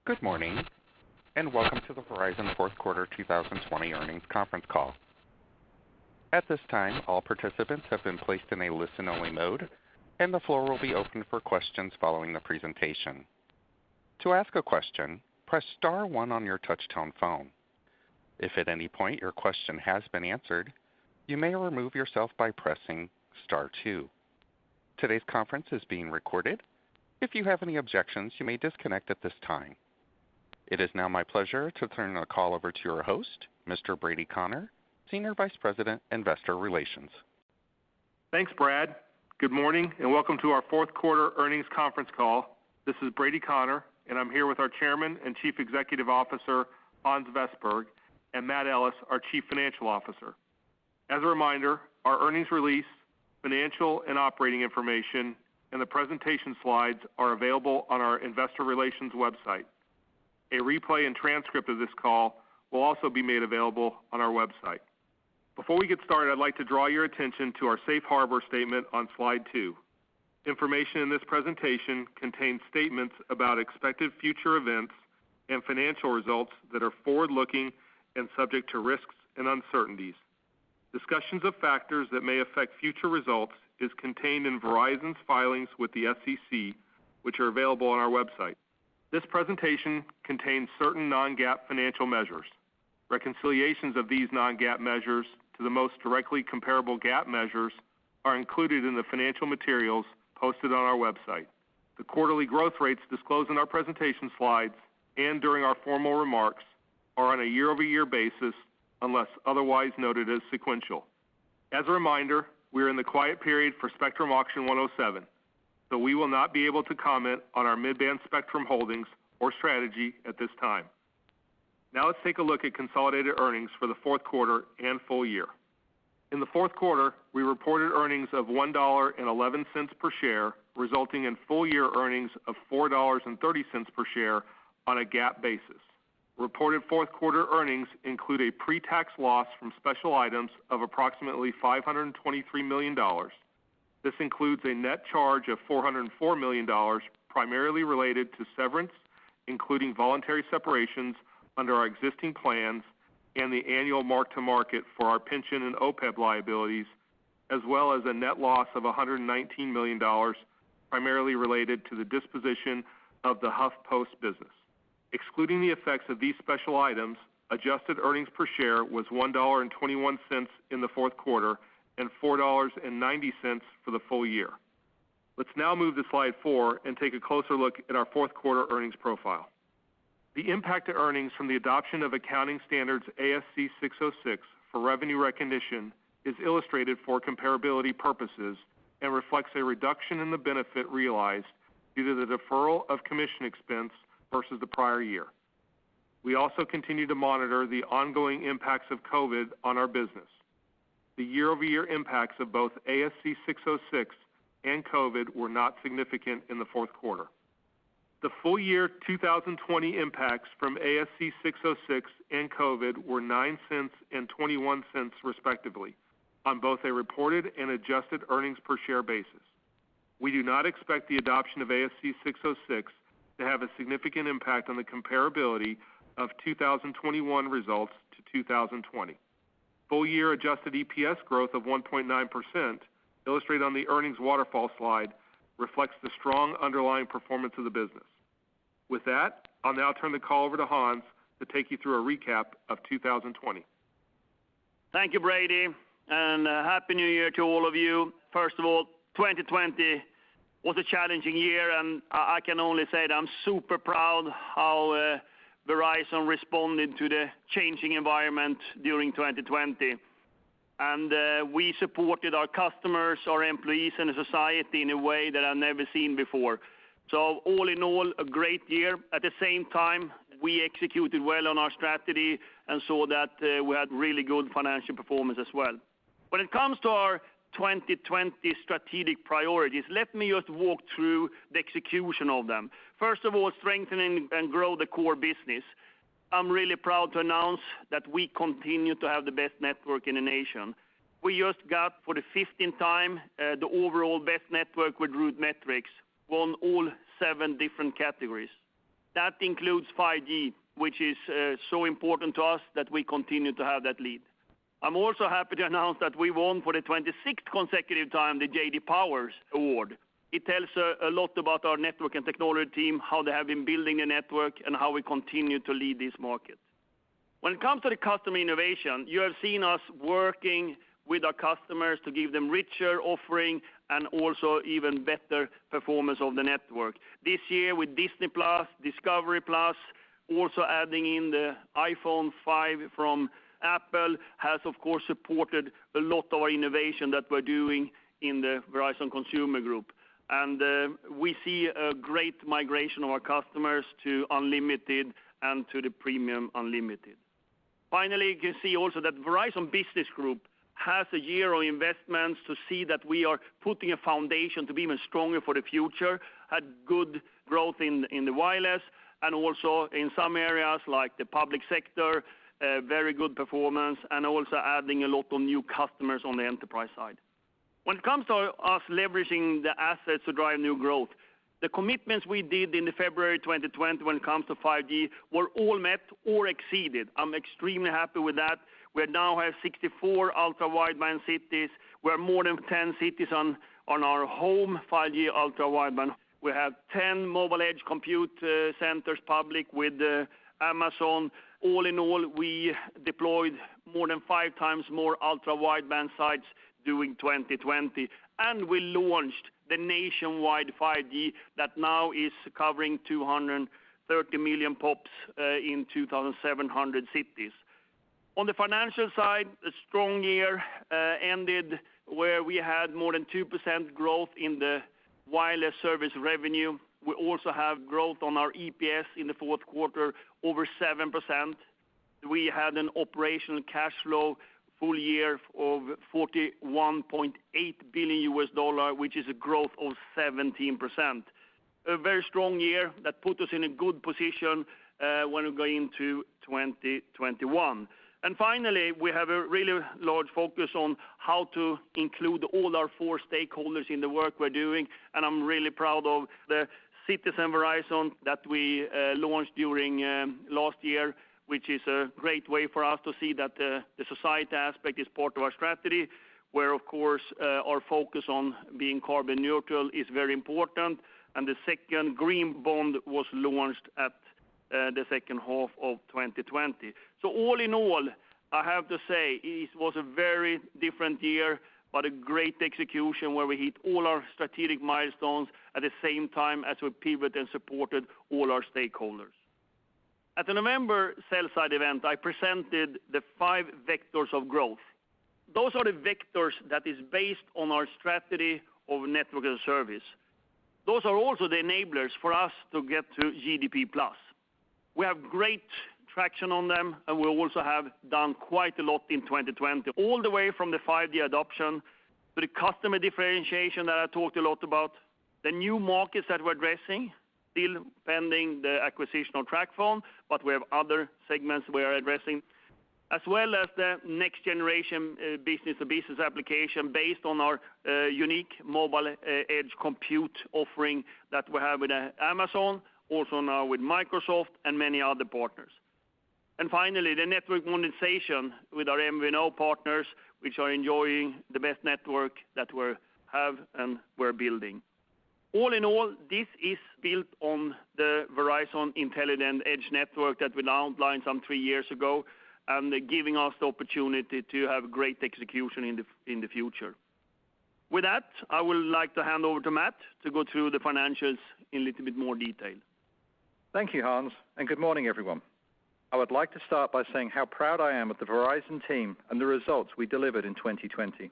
Good morning, and welcome to the Verizon fourth quarter 2020 earnings conference call. At this time, all participants have been placed in a listen-only mode, and the floor will be open for questions following the presentation. To ask a question, press star one on your touch-tone phone. If at any point your question has been answered, you may remove yourself by pressing star two. Today's conference is being recorded. If you have any objections, you may disconnect at this time. It is now my pleasure to turn the call over to your host, Mr. Brady Connor, Senior Vice President, Investor Relations. Thanks, Brad. Good morning, and welcome to our fourth quarter earnings conference call. This is Brady Connor, and I'm here with our Chairman and Chief Executive Officer, Hans Vestberg, and Matt Ellis, our Chief Financial Officer. As a reminder, our earnings release, financial and operating information, and the presentation slides are available on our Investor Relations website. A replay and transcript of this call will also be made available on our website. Before we get started, I'd like to draw your attention to our safe harbor statement on slide 2. Information in this presentation contains statements about expected future events and financial results that are forward-looking and subject to risks and uncertainties. Discussions of factors that may affect future results is contained in Verizon's filings with the SEC, which are available on our website. This presentation contains certain non-GAAP financial measures. Reconciliations of these non-GAAP measures to the most directly comparable GAAP measures are included in the financial materials posted on our website. The quarterly growth rates disclosed in our presentation slides and during our formal remarks are on a year-over-year basis unless otherwise noted as sequential. As a reminder, we are in the quiet period for Spectrum Auction 107. So we will not be able to comment on our mid-band spectrum holdings or strategy at this time. Now let's take a look at consolidated earnings for the fourth quarter and full year. In the fourth quarter, we reported earnings of $1.11 per share, resulting in full-year earnings of $4.30 per share on a GAAP basis. Reported fourth quarter earnings include a pre-tax loss from special items of approximately $523 million. This includes a net charge of $404 million, primarily related to severance, including voluntary separations under our existing plans and the annual mark-to-market for our pension and OPEB liabilities, as well as a net loss of $119 million, primarily related to the disposition of the HuffPost business. Excluding the effects of these special items, adjusted earnings per share was $1.21 in the fourth quarter and $4.90 for the full year. Let's now move to slide 4 and take a closer look at our fourth quarter earnings profile. The impact to earnings from the adoption of accounting standards ASC 606 for revenue recognition is illustrated for comparability purposes and reflects a reduction in the benefit realized due to the deferral of commission expense versus the prior year. We also continue to monitor the ongoing impacts of COVID on our business. The year-over-year impacts of both ASC 606 and COVID were not significant in the fourth quarter. The full year 2020 impacts from ASC 606 and COVID were $0.09 and $0.21 respectively, on both a reported and adjusted earnings per share basis. We do not expect the adoption of ASC 606 to have a significant impact on the comparability of 2021 results to 2020. Full-year adjusted EPS growth of 1.9%, illustrated on the earnings waterfall slide, reflects the strong underlying performance of the business. With that, I'll now turn the call over to Hans to take you through a recap of 2020. Thank you, Brady, and Happy New Year to all of you. First of all, 2020 was a challenging year, and I can only say that I'm super proud how Verizon responded to the changing environment during 2020. And we supported our customers, our employees, and the society in a way that I've never seen before. So all in all, a great year. At the same time, we executed well on our strategy and saw that we had really good financial performance as well. When it comes to our 2020 strategic priorities, let me just walk through the execution of them. First of all, strengthening and grow the core business. I'm really proud to announce that we continue to have the best network in the nation. We just got, for the 15th time, the overall best network with Root Metrics, won all 7 different categories. That includes 5G, which is so important to us that we continue to have that lead. I'm also happy to announce that we won for the 26th consecutive time the J.D. Powers Award. It tells a lot about our network and technology team, how they have been building the network, and how we continue to lead this market. When it comes to the customer innovation, you have seen us working with our customers to give them richer offering and also even better performance of the network. This year with Disney+, Discovery+, also adding in the iPhone 5 from Apple has, of course, supported a lot of our innovation that we're doing in the Verizon Consumer Group. And we see a great migration of our customers to unlimited and to the premium unlimited. Finally, you can see also that Verizon Business Group has a year of investments to see that we are putting a foundation to be even stronger for the future, had good growth in the wireless, and also in some areas like the public sector, very good performance, and also adding a lot of new customers on the enterprise side. When it comes to us leveraging the assets to drive new growth, the commitments we did in the February 2020 when it comes to 5G were all met or exceeded. I'm extremely happy with that. We now have 64 ultra-wideband cities. We're more than 10 cities on our home 5G ultra-wideband. We have 10 mobile edge compute centers public with Amazon. All in all, we deployed more than 5 times more ultra-wideband sites during 2020. And we launched the nationwide 5G that now is covering 230 million pops in 2,700 cities. On the financial side, a strong year ended where we had more than 2% growth in the wireless service revenue. We also have growth on our EPS in the fourth quarter, over 7%. We had an operational cash flow full year of $41.8 billion, which is a growth of 17%. A very strong year that put us in a good position when we go into 2021. And finally, we have a really large focus on how to include all our 4 stakeholders in the work we're doing, and I'm really proud of the Citizen Verizon that we launched during last year, which is a great way for us to see that the society aspect is part of our strategy, where, of course, our focus on being carbon neutral is very important. And the second green bond was launched at the second half of 2020. So all in all, I have to say, it was a very different year, but a great execution where we hit all our strategic milestones at the same time as we pivot and supported all our stakeholders. At the November sell-side event, I presented the 5 vectors of growth. Those are the vectors that is based on our strategy of network as a service. Those are also the enablers for us to get to GDP+. We have great traction on them, and we also have done quite a lot in 2020, all the way from the 5G adoption to the customer differentiation that I talked a lot about, the new markets that we're addressing, still pending the acquisition of TracFone, but we have other segments we are addressing, as well as the next generation business-to-business application based on our unique mobile edge compute offering that we have with Amazon, also now with Microsoft and many other partners. And finally, the network monetization with our MVNO partners, which are enjoying the best network that we have and we're building. All in all, this is built on the Verizon Intelligent Edge Network that we outlined some 3 years ago, and giving us the opportunity to have great execution in the future. With that, I would like to hand over to Matt to go through the financials in a little bit more detail. Thank you, Hans, and good morning, everyone. I would like to start by saying how proud I am of the Verizon team and the results we delivered in 2020.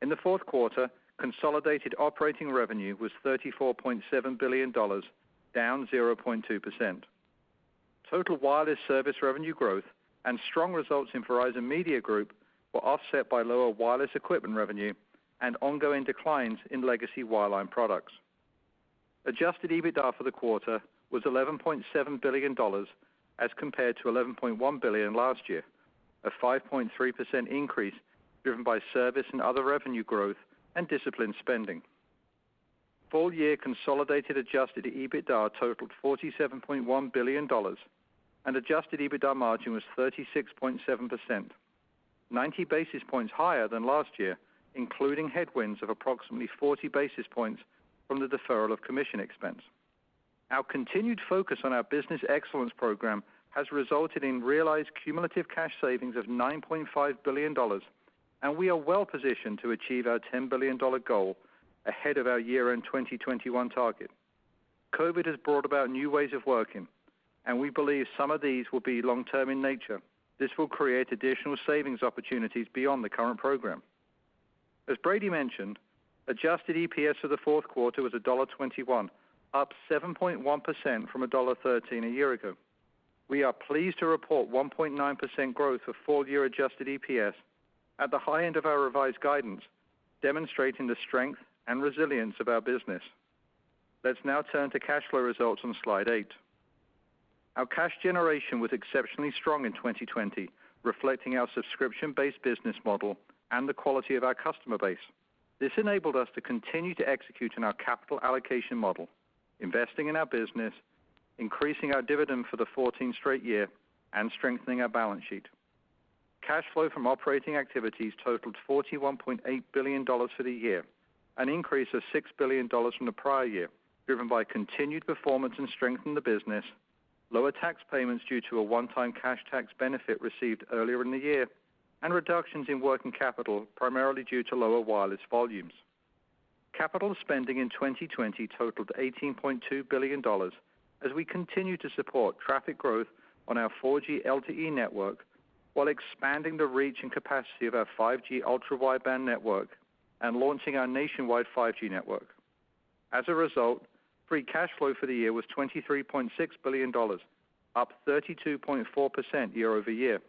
In the fourth quarter, consolidated operating revenue was $34.7 billion, down 0.2%. Total wireless service revenue growth and strong results in Verizon Media Group were offset by lower wireless equipment revenue and ongoing declines in legacy wireline products. Adjusted EBITDA for the quarter was $11.7 billion as compared to $11.1 billion last year, a 5.3% increase driven by service and other revenue growth and disciplined spending. full-year consolidated adjusted EBITDA totaled $47.1 billion, and adjusted EBITDA margin was 36.7%, 90 basis points higher than last year, including headwinds of approximately 40 basis points from the deferral of commission expense. Our continued focus on our business excellence program has resulted in realized cumulative cash savings of $9.5 billion, and we are well positioned to achieve our $10 billion goal ahead of our year-end 2021 target. COVID has brought about new ways of working, and we believe some of these will be long-term in nature. This will create additional savings opportunities beyond the current program. As Brady mentioned, adjusted EPS for the fourth quarter was $1.21, up 7.1% from $1.13 a year ago. We are pleased to report 1.9% growth for full-year adjusted EPS at the high end of our revised guidance, demonstrating the strength and resilience of our business. Let's now turn to cash flow results on slide 8. Our cash generation was exceptionally strong in 2020, reflecting our subscription-based business model and the quality of our customer base. This enabled us to continue to execute on our capital allocation model, investing in our business, increasing our dividend for the 14th straight year, and strengthening our balance sheet. Cash flow from operating activities totaled $41.8 billion for the year, an increase of $6 billion from the prior year, driven by continued performance and strength in the business, lower tax payments due to a one-time cash tax benefit received earlier in the year, and reductions in working capital, primarily due to lower wireless volumes. Capital spending in 2020 totaled $18.2 billion as we continue to support traffic growth on our 4G LTE network while expanding the reach and capacity of our 5G ultra-wideband network and launching our nationwide 5G network. As a result, free cash flow for the year was $23.6 billion, up 32.4% year over year.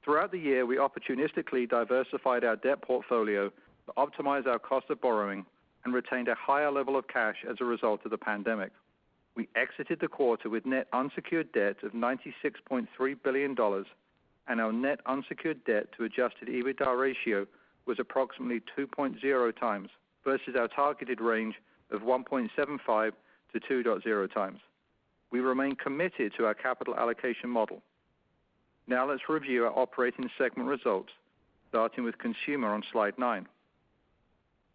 Throughout the year, we opportunistically diversified our debt portfolio to optimize our cost of borrowing and retained a higher level of cash as a result of the pandemic. We exited the quarter with net unsecured debt of $96.3 billion, and our net unsecured debt to adjusted EBITDA ratio was approximately 2.0 times versus our targeted range of 1.75 to 2.0 times. We remain committed to our capital allocation model. Now let's review our operating segment results, starting with consumer on slide 9.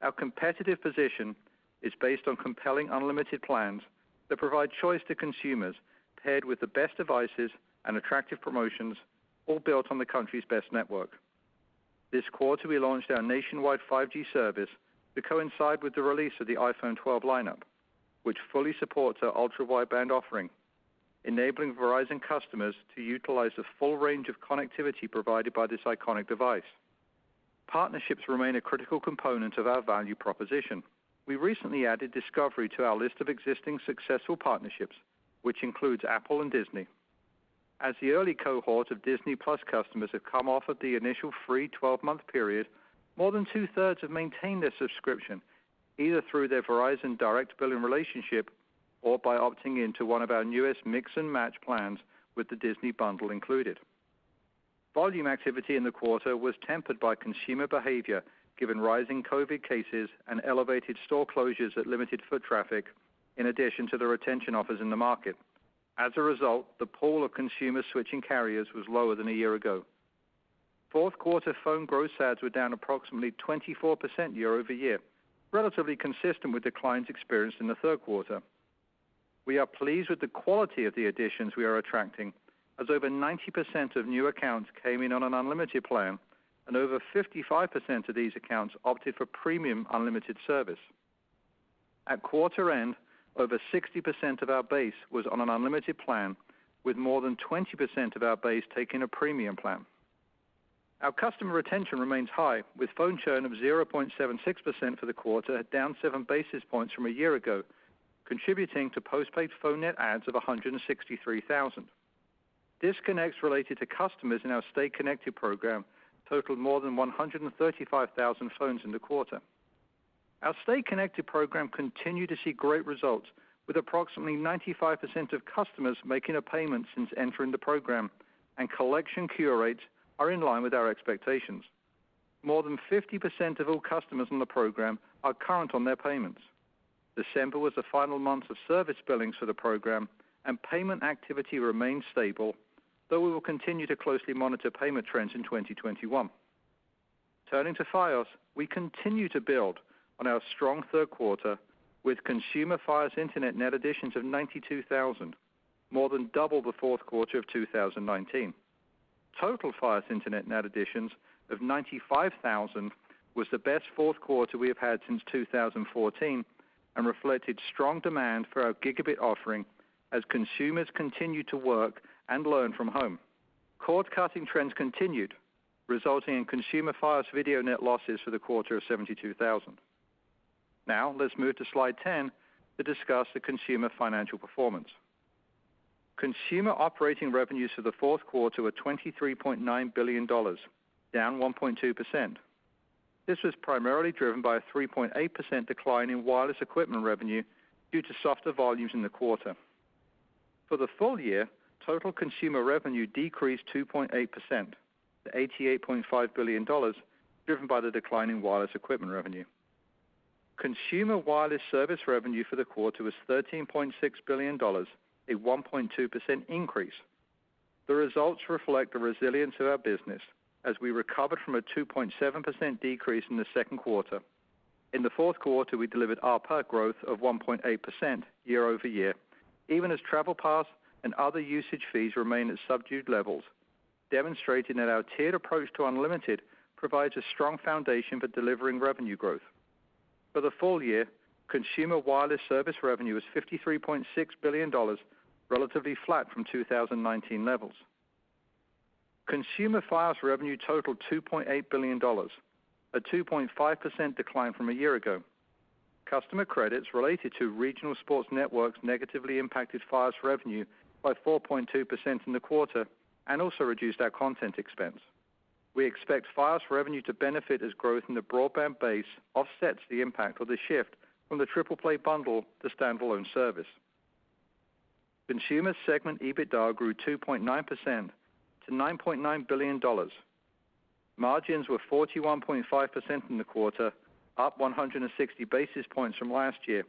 Our competitive position is based on compelling unlimited plans that provide choice to consumers paired with the best devices and attractive promotions, all built on the country's best network. This quarter, we launched our nationwide 5G service to coincide with the release of the iPhone 12 lineup, which fully supports our ultra-wideband offering, enabling Verizon customers to utilize the full range of connectivity provided by this iconic device. Partnerships remain a critical component of our value proposition. We recently added Discovery to our list of existing successful partnerships, which includes Apple and Disney. As the early cohort of Disney Plus customers have come off of the initial free 12-month period, more than two-thirds have maintained their subscription, either through their Verizon direct billing relationship or by opting into one of our newest mix and match plans with the Disney bundle included. Volume activity in the quarter was tempered by consumer behavior given rising COVID cases and elevated store closures that limited foot traffic, in addition to the retention offers in the market. As a result, the pool of consumers switching carriers was lower than a year ago. Fourth quarter phone gross adds were down approximately 24% year over year, relatively consistent with declines experienced in the third quarter. We are pleased with the quality of the additions we are attracting, as over 90% of new accounts came in on an unlimited plan, and over 55% of these accounts opted for premium unlimited service. At quarter end, over 60% of our base was on an unlimited plan, with more than 20% of our base taking a premium plan. Our customer retention remains high, with phone churn of 0.76% for the quarter, down 7 basis points from a year ago, contributing to postpaid phone net adds of 163,000. Disconnects related to customers in our Stay Connected program totaled more than 135,000 phones in the quarter. Our Stay Connected program continued to see great results, with approximately 95% of customers making a payment since entering the program, and collection cure rates are in line with our expectations. More than 50% of all customers on the program are current on their payments. December was the final month of service billings for the program, and payment activity remains stable, though we will continue to closely monitor payment trends in 2021. Turning to Fios, we continue to build on our strong third quarter with consumer Fios Internet net additions of 92,000, more than double the fourth quarter of 2019. Total Fios Internet net additions of 95,000 was the best fourth quarter we have had since 2014 and reflected strong demand for our gigabit offering as consumers continue to work and learn from home. Cord-cutting trends continued, resulting in consumer Fios video net losses for the quarter of 72,000. Now, let's move to slide 10 to discuss the consumer financial performance. Consumer operating revenues for the fourth quarter were $23.9 billion, down 1.2%. This was primarily driven by a 3.8% decline in wireless equipment revenue due to softer volumes in the quarter. For the full year, total consumer revenue decreased 2.8% to $88.5 billion, driven by the decline in wireless equipment revenue. Consumer wireless service revenue for the quarter was $13.6 billion, a 1.2% increase. The results reflect the resilience of our business as we recovered from a 2.7% decrease in the second quarter. In the fourth quarter, we delivered ARPA growth of 1.8% year over year, even as travel pass and other usage fees remain at subdued levels, demonstrating that our tiered approach to unlimited provides a strong foundation for delivering revenue growth. For the full year, consumer wireless service revenue was $53.6 billion, relatively flat from 2019 levels. Consumer Fios revenue totaled $2.8 billion, a 2.5% decline from a year ago. Customer credits related to regional sports networks negatively impacted Fios revenue by 4.2% in the quarter and also reduced our content expense. We expect Fios revenue to benefit as growth in the broadband base offsets the impact of the shift from the triple play bundle to standalone service. Consumer segment EBITDA grew 2.9% to $9.9 billion. Margins were 41.5% in the quarter, up 160 basis points from last year,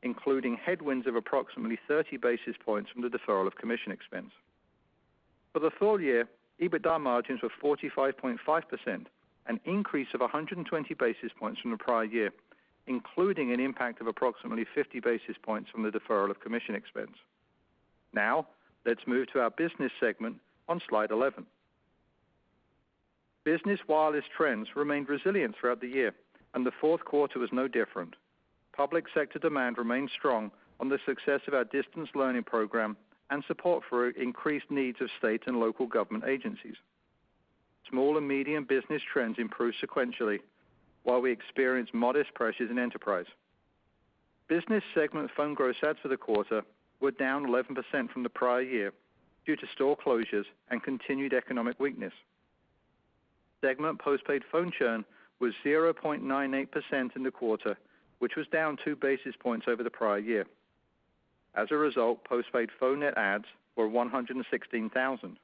including headwinds of approximately 30 basis points from the deferral of commission expense. For the full year, EBITDA margins were 45.5%, an increase of 120 basis points from the prior year, including an impact of approximately 50 basis points from the deferral of commission expense. Now, let's move to our business segment on slide 11. Business wireless trends remained resilient throughout the year, and the fourth quarter was no different. Public sector demand remained strong on the success of our distance learning program and support for increased needs of state and local government agencies. Small and medium business trends improved sequentially, while we experienced modest pressures in enterprise. Business segment phone gross adds for the quarter were down 11% from the prior year due to store closures and continued economic weakness. Segment postpaid phone churn was 0.98% in the quarter, which was down 2 basis points over the prior year. As a result, postpaid phone net adds were 116,000.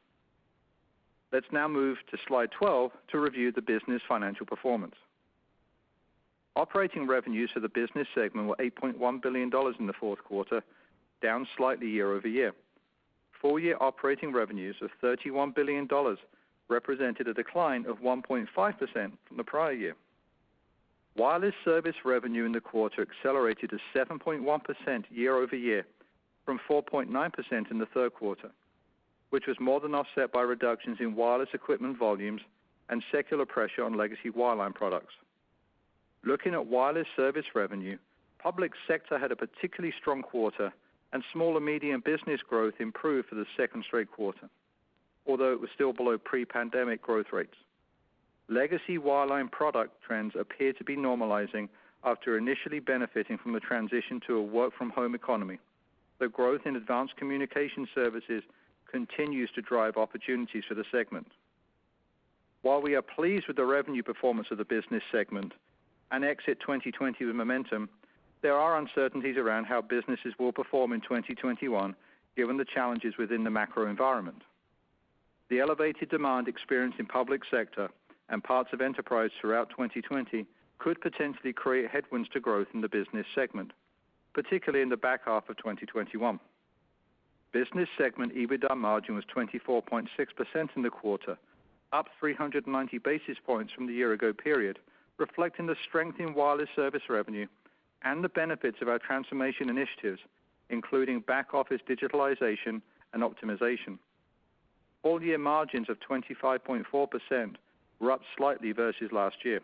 Let's now move to slide 12 to review the business financial performance. Operating revenues for the business segment were $8.1 billion in the fourth quarter, down slightly year over year. Full-year operating revenues of $31 billion represented a decline of 1.5% from the prior year. Wireless service revenue in the quarter accelerated to 7.1% year over year from 4.9% in the third quarter, which was more than offset by reductions in wireless equipment volumes and secular pressure on legacy wireline products. Looking at wireless service revenue, public sector had a particularly strong quarter, and small and medium business growth improved for the second straight quarter, although it was still below pre-pandemic growth rates. Legacy wireline product trends appear to be normalizing after initially benefiting from the transition to a work-from-home economy. The growth in advanced communication services continues to drive opportunities for the segment. While we are pleased with the revenue performance of the business segment and exit 2020 with momentum, there are uncertainties around how businesses will perform in 2021, given the challenges within the macro environment. The elevated demand experienced in public sector and parts of enterprise throughout 2020 could potentially create headwinds to growth in the business segment. particularly in the back half of 2021. Business segment EBITDA margin was 24.6% in the quarter, up 390 basis points from the year-ago period, reflecting the strength in wireless service revenue and the benefits of our transformation initiatives, including back-office digitalization and optimization. Full-year margins of 25.4% were up slightly versus last year.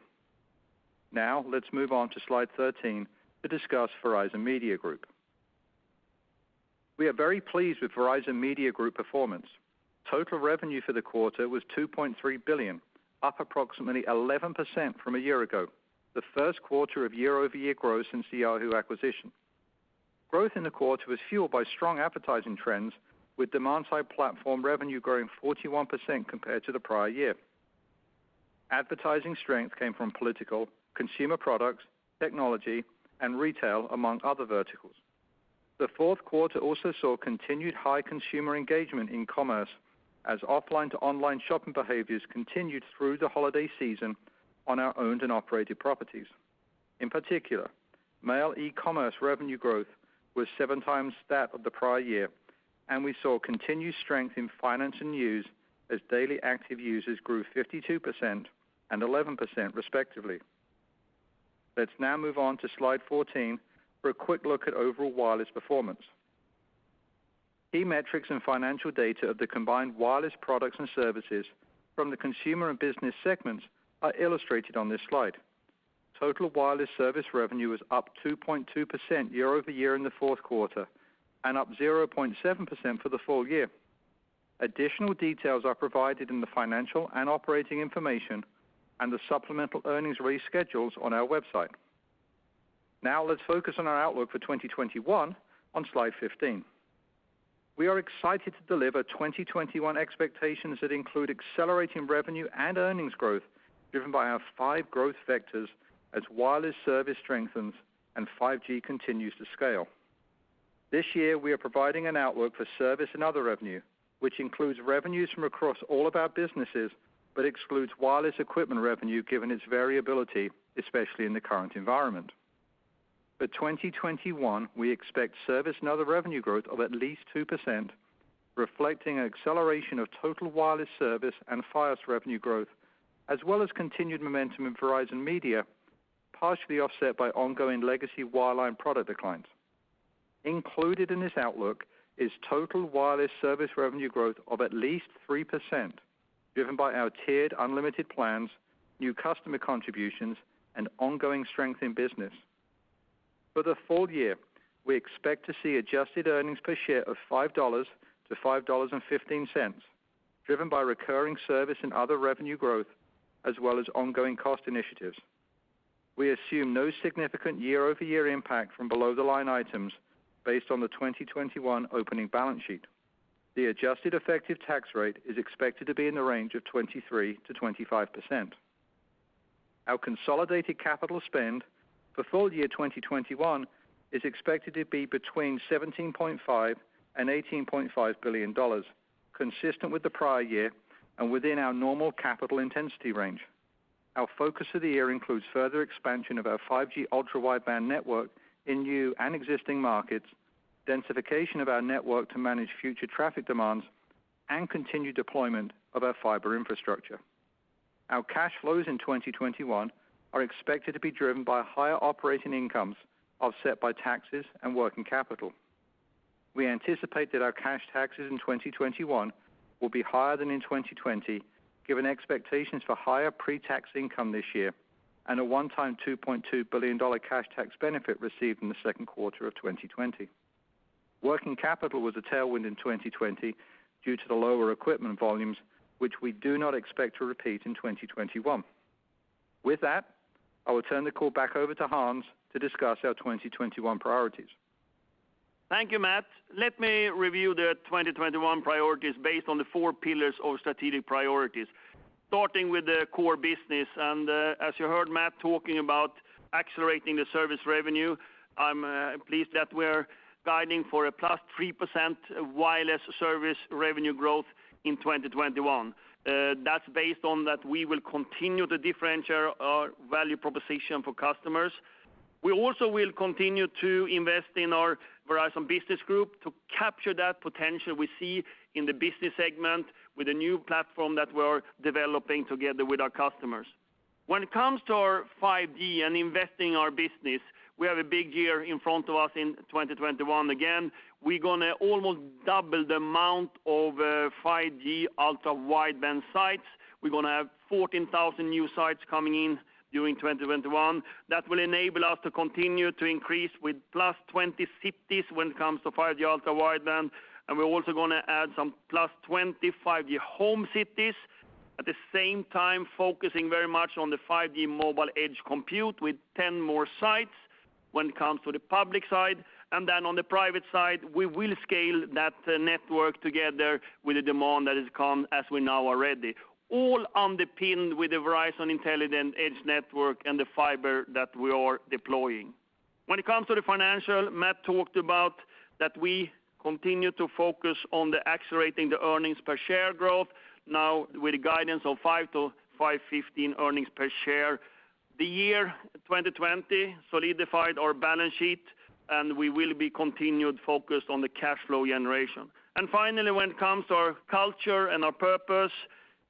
Now, let's move on to slide 13 to discuss Verizon Media Group. We are very pleased with Verizon Media Group performance. Total revenue for the quarter was $2.3 billion, up approximately 11% from a year ago, the first quarter of year-over-year growth since the Yahoo acquisition. Growth in the quarter was fueled by strong advertising trends, with demand-side platform revenue growing 41% compared to the prior year. Advertising strength came from political, consumer products, technology, and retail, among other verticals. The fourth quarter also saw continued high consumer engagement in commerce as offline to online shopping behaviors continued through the holiday season on our owned and operated properties. In particular, mail e-commerce revenue growth was 7 times that of the prior year, and we saw continued strength in finance and news as daily active users grew 52% and 11% respectively. Let's now move on to slide 14 for a quick look at overall wireless performance. Key metrics and financial data of the combined wireless products and services from the consumer and business segments are illustrated on this slide. Total wireless service revenue was up 2.2% year over year in the fourth quarter and up 0.7% for the full year. Additional details are provided in the financial and operating information and the supplemental earnings release schedules on our website. Now let's focus on our outlook for 2021 on slide 15. We are excited to deliver 2021 expectations that include accelerating revenue and earnings growth driven by our 5 growth vectors as wireless service strengthens and 5G continues to scale. This year, we are providing an outlook for service and other revenue, which includes revenues from across all of our businesses, but excludes wireless equipment revenue given its variability, especially in the current environment. For 2021, we expect service and other revenue growth of at least 2%, reflecting an acceleration of total wireless service and Fios revenue growth, as well as continued momentum in Verizon Media, partially offset by ongoing legacy wireline product declines. Included in this outlook is total wireless service revenue growth of at least 3%, driven by our tiered unlimited plans, new customer contributions, and ongoing strength in business. For the full year, we expect to see adjusted earnings per share of $5 to $5.15, driven by recurring service and other revenue growth, as well as ongoing cost initiatives. We assume no significant year-over-year impact from below-the-line items based on the 2021 opening balance sheet. The adjusted effective tax rate is expected to be in the range of 23 to 25%. Our consolidated capital spend for full year 2021 is expected to be between $17.5 and $18.5 billion, consistent with the prior year and within our normal capital intensity range. Our focus of the year includes further expansion of our 5G ultra-wideband network in new and existing markets, densification of our network to manage future traffic demands, and continued deployment of our fiber infrastructure. Our cash flows in 2021 are expected to be driven by higher operating incomes offset by taxes and working capital. We anticipate that our cash taxes in 2021 will be higher than in 2020, given expectations for higher pre-tax income this year and a one-time $2.2 billion cash tax benefit received in the second quarter of 2020. Working capital was a tailwind in 2020 due to the lower equipment volumes, which we do not expect to repeat in 2021. With that, I will turn the call back over to Hans to discuss our 2021 priorities. Thank you, Matt. Let me review the 2021 priorities based on the 4 pillars of strategic priorities, starting with the core business. And as you heard Matt talking about accelerating the service revenue, I'm pleased that we're guiding for a plus 3% wireless service revenue growth in 2021. That's based on that we will continue to differentiate our value proposition for customers. We also will continue to invest in our Verizon Business Group to capture that potential we see in the business segment with a new platform that we're developing together with our customers. When it comes to our 5G and investing in our business, we have a big year in front of us in 2021. Again, we're going to almost double the amount of 5G ultra-wideband sites. We're going to have 14,000 new sites coming in during 2021. That will enable us to continue to increase with plus 20 cities when it comes to 5G ultra-wideband. And we're also going to add some plus 20 5G home cities. At the same time, focusing very much on the 5G mobile edge compute with 10 more sites when it comes to the public side. And then on the private side, we will scale that network together with the demand that has come as we now are ready. All underpinned with the Verizon Intelligent Edge Network and the fiber that we are deploying. When it comes to the financial, Matt talked about that we continue to focus on the accelerating the earnings per share growth, now with a guidance of 5 to 5.15 earnings per share. The year 2020 solidified our balance sheet, and we will be continued focused on the cash flow generation. And finally, when it comes to our culture and our purpose,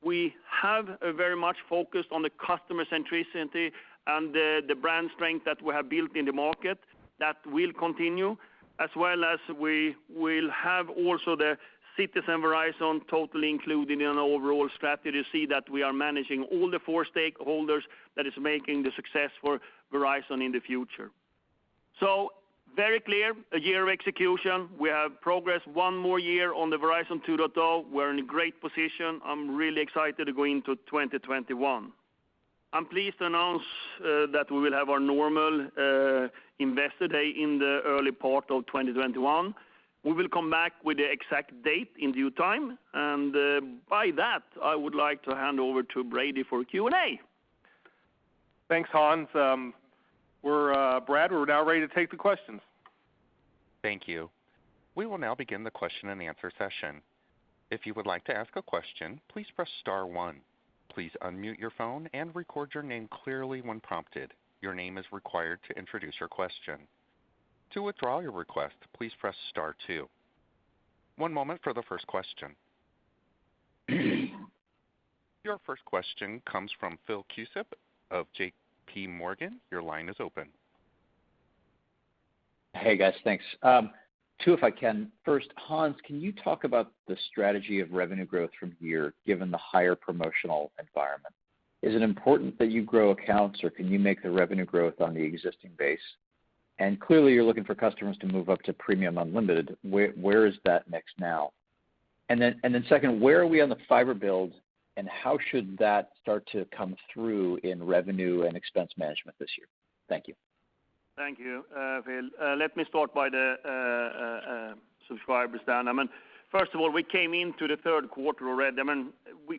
we have a very much focused on the customer centricity and the brand strength that we have built in the market. That will continue, as well as we will have also the Citizen Verizon totally included in an overall strategy to see that we are managing all the 4 stakeholders that is making the success for Verizon in the future. So very clear, a year of execution. We have progressed one more year on the Verizon 2.0. We're in a great position. I'm really excited to go into 2021. I'm pleased to announce that we will have our normal Investor Day in the early part of 2021. We will come back with the exact date in due time. And by that, I would like to hand over to Brady for Q&A. Thanks, Hans. Brad, we're now ready to take the questions. Thank you. We will now begin the question and answer session. If you would like to ask a question, please press star 1. Please unmute your phone and record your name clearly when prompted. Your name is required to introduce your question. To withdraw your request, please press star 2. One moment for the first question. Your first question comes from Phil Cusick of J.P. Morgan. Your line is open. Hey, guys, thanks. 2, if I can. First, Hans, can you talk about the strategy of revenue growth from here, given the higher promotional environment? Is it important that you grow accounts, or can you make the revenue growth on the existing base? And clearly, you're looking for customers to move up to premium unlimited. Where is that mix now? And then second, where are we on the fiber build, and how should that start to come through in revenue and expense management this year? Thank you. Thank you, Phil. Let me start by the subscribers then. First of all, we came into the third quarter already.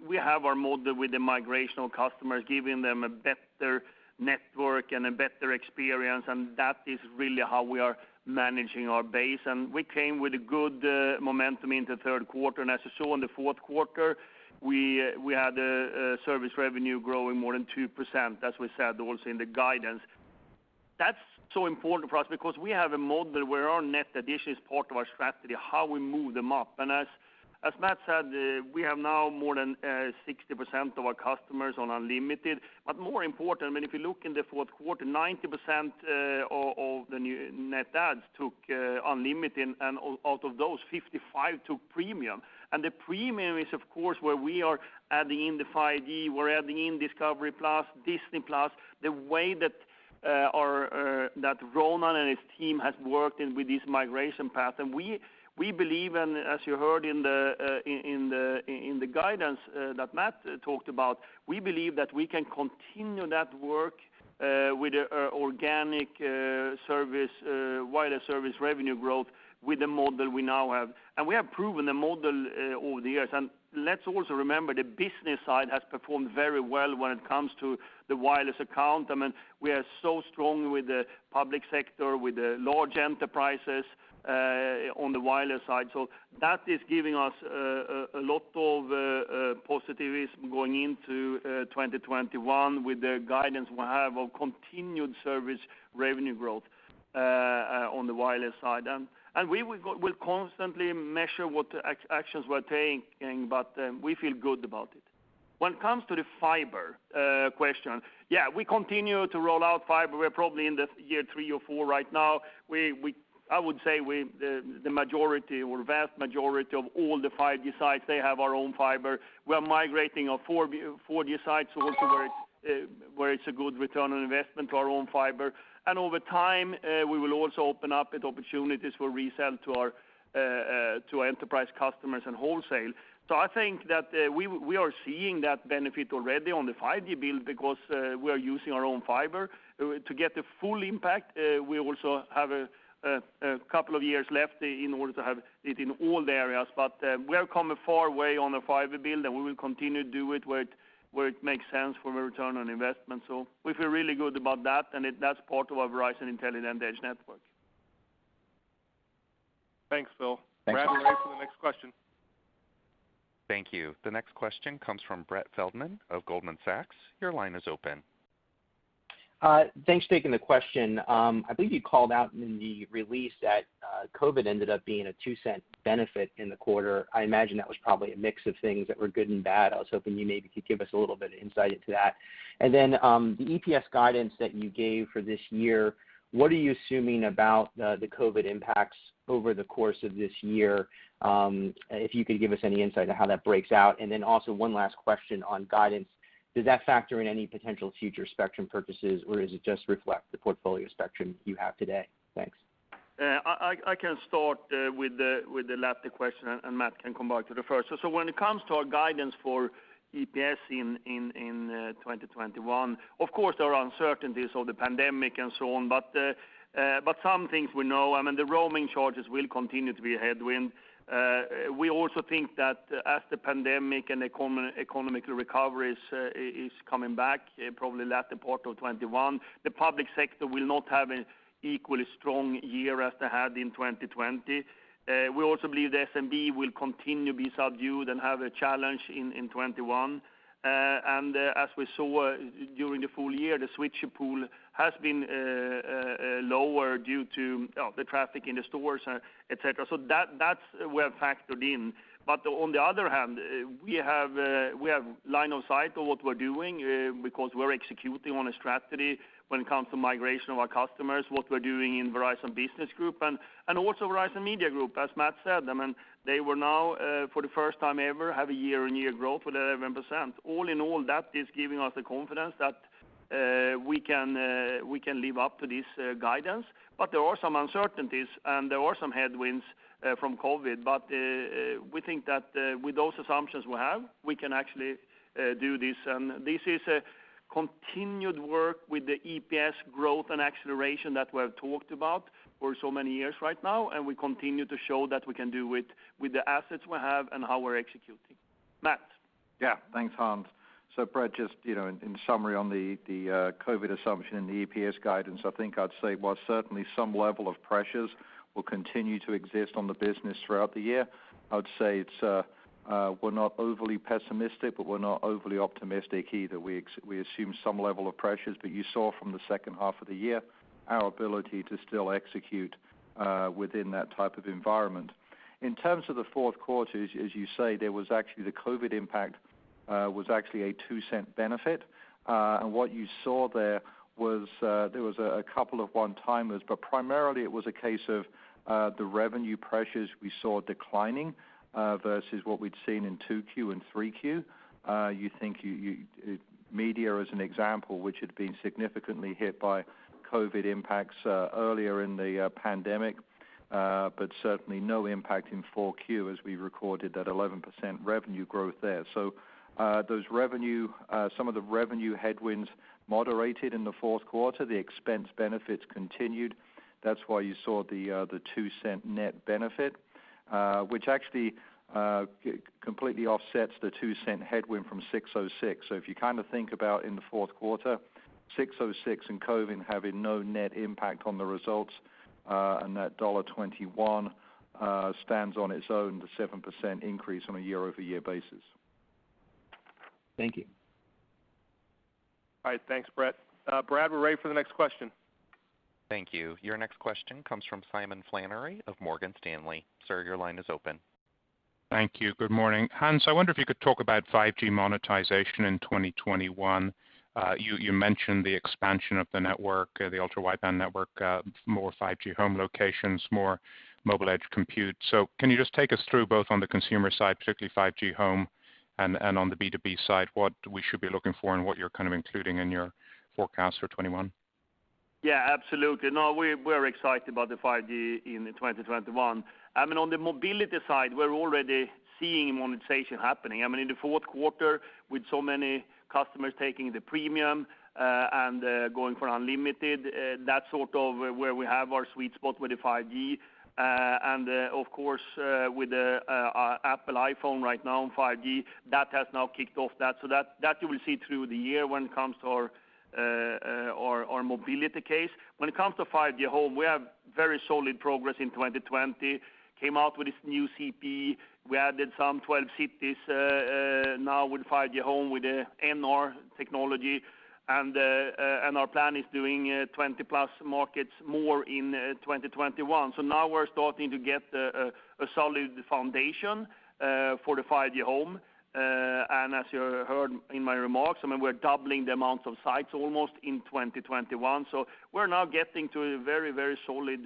We have our model with the migration of customers, giving them a better network and a better experience, and that is really how we are managing our base. And we came with a good momentum into the third quarter, and as you saw in the fourth quarter, we had a service revenue growing more than 2%, as we said also in the guidance. That's so important for us because we have a model where our net addition is part of our strategy, how we move them up. And as Matt said, we have now more than 60% of our customers on unlimited. But more important, if you look in the fourth quarter, 90% of the new net adds took unlimited, and out of those, 55 took premium. And the premium is, of course, where we are adding in the 5G, we're adding in Discovery Plus, Disney Plus, the way that that Ronan and his team has worked in with this migration path, and we believe, and as you heard in the guidance that Matt talked about, we believe that we can continue that work with organic wireless service revenue growth with the model we now have, and we have proven the model over the years. And let's also remember the business side has performed very well when it comes to the wireless account. We are so strong with the public sector, with the large enterprises, on the wireless side. So that is giving us a lot of positivism going into 2021 with the guidance we have of continued service revenue growth on the wireless side. And we will constantly measure what actions we're taking, but we feel good about it. When it comes to the fiber question, yeah, we continue to roll out fiber. We're probably in the year 3 or 4 right now. I would say the majority or vast majority of all the 5G sites, they have our own fiber. We are migrating our 4G sites also where it's a good return on investment to our own fiber. And over time, we will also open up at opportunities for resell to our enterprise customers and wholesale. So I think that we are seeing that benefit already on the 5G build because we are using our own fiber. To get the full impact, we also have a couple of years left in order to have it in all the areas. But we have come a far way on the fiber build, and we will continue to do it where it makes sense for the return on investment. So we feel really good about that, and that's part of our Verizon Intelligent Edge Network. Thanks, Phil. Thanks. Brad, we're ready for the next question. Thank you. The next question comes from Brett Feldman of Goldman Sachs. Your line is open. Thanks for taking the question. I believe you called out in the release that COVID ended up being a 2-cent benefit in the quarter. I imagine that was probably a mix of things that were good and bad. I was hoping you maybe could give us a little bit of insight into that. And then the EPS guidance that you gave for this year, what are you assuming about the COVID impacts over the course of this year? If you could give us any insight on how that breaks out. And then also one last question on guidance. Does that factor in any potential future spectrum purchases, or does it just reflect the portfolio spectrum you have today? Thanks. I can start with the latter question, and Matt can come back to the first. So when it comes to our guidance for EPS in 2021, of course there are uncertainties of the pandemic and so on, but some things we know. I mean, the roaming charges will continue to be a headwind. We also think that as the pandemic and economic recovery is coming back, probably latter part of 21, the public sector will not have an equally strong year as they had in 2020. We also believe the SMB will continue to be subdued and have a challenge in 21. And as we saw during the full year, the switcher pool has been lower due to the traffic in the stores, etc. So that's we have factored in. But on the other hand, we have line of sight of what we're doing because we're executing on a strategy when it comes to migration of our customers, what we're doing in Verizon Business Group and also Verizon Media Group, as Matt said. I mean, they were now, for the first time ever, have a year-on-year growth with 11%. All in all, that is giving us the confidence that we can live up to this guidance. But there are some uncertainties and there are some headwinds from COVID. But we think that with those assumptions we have, we can actually do this. And this is a continued work with the EPS growth and acceleration that we have talked about for so many years right now, and we continue to show that we can do it with the assets we have and how we're executing. Matt. Yeah, thanks, Hans. So, Brett, just in summary on the COVID assumption in the EPS guidance, I think I'd say while certainly some level of pressures will continue to exist on the business throughout the year, I would say it's we're not overly pessimistic, but we're not overly optimistic either. We assume some level of pressures, but you saw from the second half of the year our ability to still execute within that type of environment. In terms of the fourth quarter, as you say, there was actually the COVID impact was actually a 2-cent benefit, and what you saw there was a couple of one-timers, but primarily it was a case of the revenue pressures we saw declining versus what we'd seen in 2Q and 3Q. You think media as an example, which had been significantly hit by COVID impacts earlier in the pandemic, but certainly no impact in 4Q as we recorded that 11% revenue growth there. So those some of the revenue headwinds moderated in the fourth quarter. The expense benefits continued. That's why you saw the 2-cent net benefit, which actually completely offsets the 2-cent headwind from 606. So if you kind of think about in the fourth quarter, 606 and COVID having no net impact on the results, and that $1.21 stands on its own, the 7% increase on a year-over-year basis. Thank you. All right, thanks, Brett. Brad, we're ready for the next question. Thank you. Your next question comes from Simon Flannery of Morgan Stanley. Sir, your line is open. Thank you. Good morning. Hans, I wonder if you could talk about 5G monetization in 2021. You mentioned the expansion of the network, the ultra-wideband network, more 5G home locations, more mobile edge compute. So can you just take us through both on the consumer side, particularly 5G home, and on the B2B side, what we should be looking for and what you're kind of including in your forecast for 21? Yeah, absolutely. No, we're excited about the 5G in 2021. I mean, on the mobility side, we're already seeing monetization happening. I mean, in the fourth quarter, with so many customers taking the premium and going for unlimited, that's sort of where we have our sweet spot with the 5G. Of course, with the Apple iPhone right now on 5G, that has now kicked off that. So that you will see through the year when it comes to our mobility case. When it comes to 5G home, we have very solid progress in 2020. Came out with this new CPE. We added some 12 cities now with 5G home with the NR technology. And our plan is doing 20 plus markets more in 2021. So now we're starting to get a solid foundation for the 5G home. And as you heard in my remarks, I mean, we're doubling the amount of sites almost in 2021. So we're now getting to a very, very solid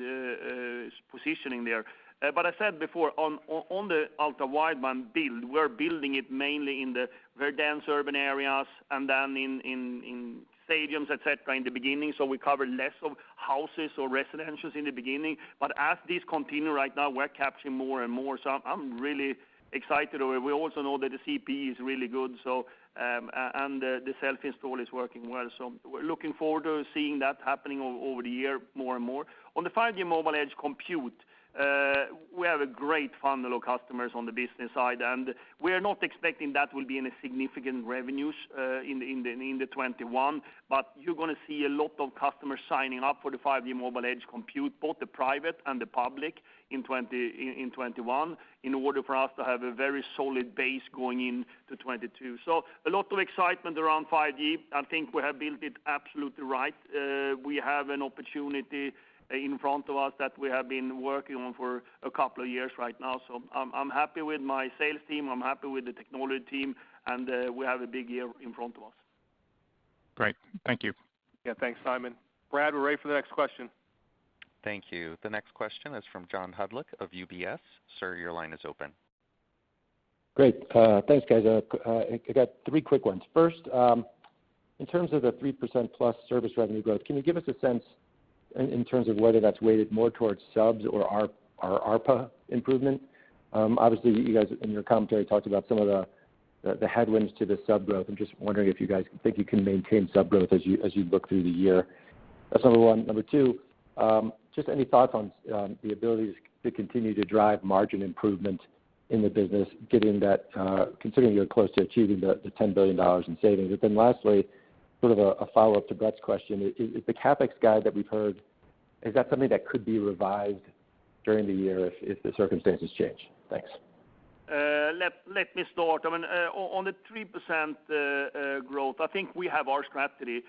positioning there. But I said before, on the ultra-wideband build, we're building it mainly in the very dense urban areas and then in stadiums, et cetera, in the beginning. So we cover less of houses or residentials in the beginning. But as these continue right now, we're capturing more and more. So I'm really excited over it. We also know that the CPE is really good. So and the self-install is working well. So we're looking forward to seeing that happening over the year more and more. On the 5G mobile edge compute, we have a great funnel of customers on the business side, and we are not expecting that will be any significant revenues in the 21. But you're going to see a lot of customers signing up for the 5G mobile edge compute, both the private and the public, in 21, in order for us to have a very solid base going into 22. So a lot of excitement around 5G. I think we have built it absolutely right. We have an opportunity in front of us that we have been working on for a couple of years right now. So I'm happy with my sales team. I'm happy with the technology team, and we have a big year in front of us. Great. Thank you. Yeah, thanks, Simon. Brad, we're ready for the next question. Thank you. The next question is from John Hodulik of UBS. Sir, your line is open. Great. Thanks, guys. I got three quick ones. First, in terms of the 3% plus service revenue growth, can you give us a sense in terms of whether that's weighted more towards subs or ARPA improvement? Obviously, you guys in your commentary talked about some of the headwinds to the sub growth. I'm just wondering if you guys think you can maintain sub growth as you look through the year. That's number one. Number two, just any thoughts on the ability to continue to drive margin improvement in the business, given that considering you're close to achieving the $10 billion in savings. And then lastly, sort of a follow-up to Brett's question, is the CapEx guide that we've heard, is that something that could be revised during the year if the circumstances change? Thanks. Let me start. I mean, on the 3% growth, I think we have our strategy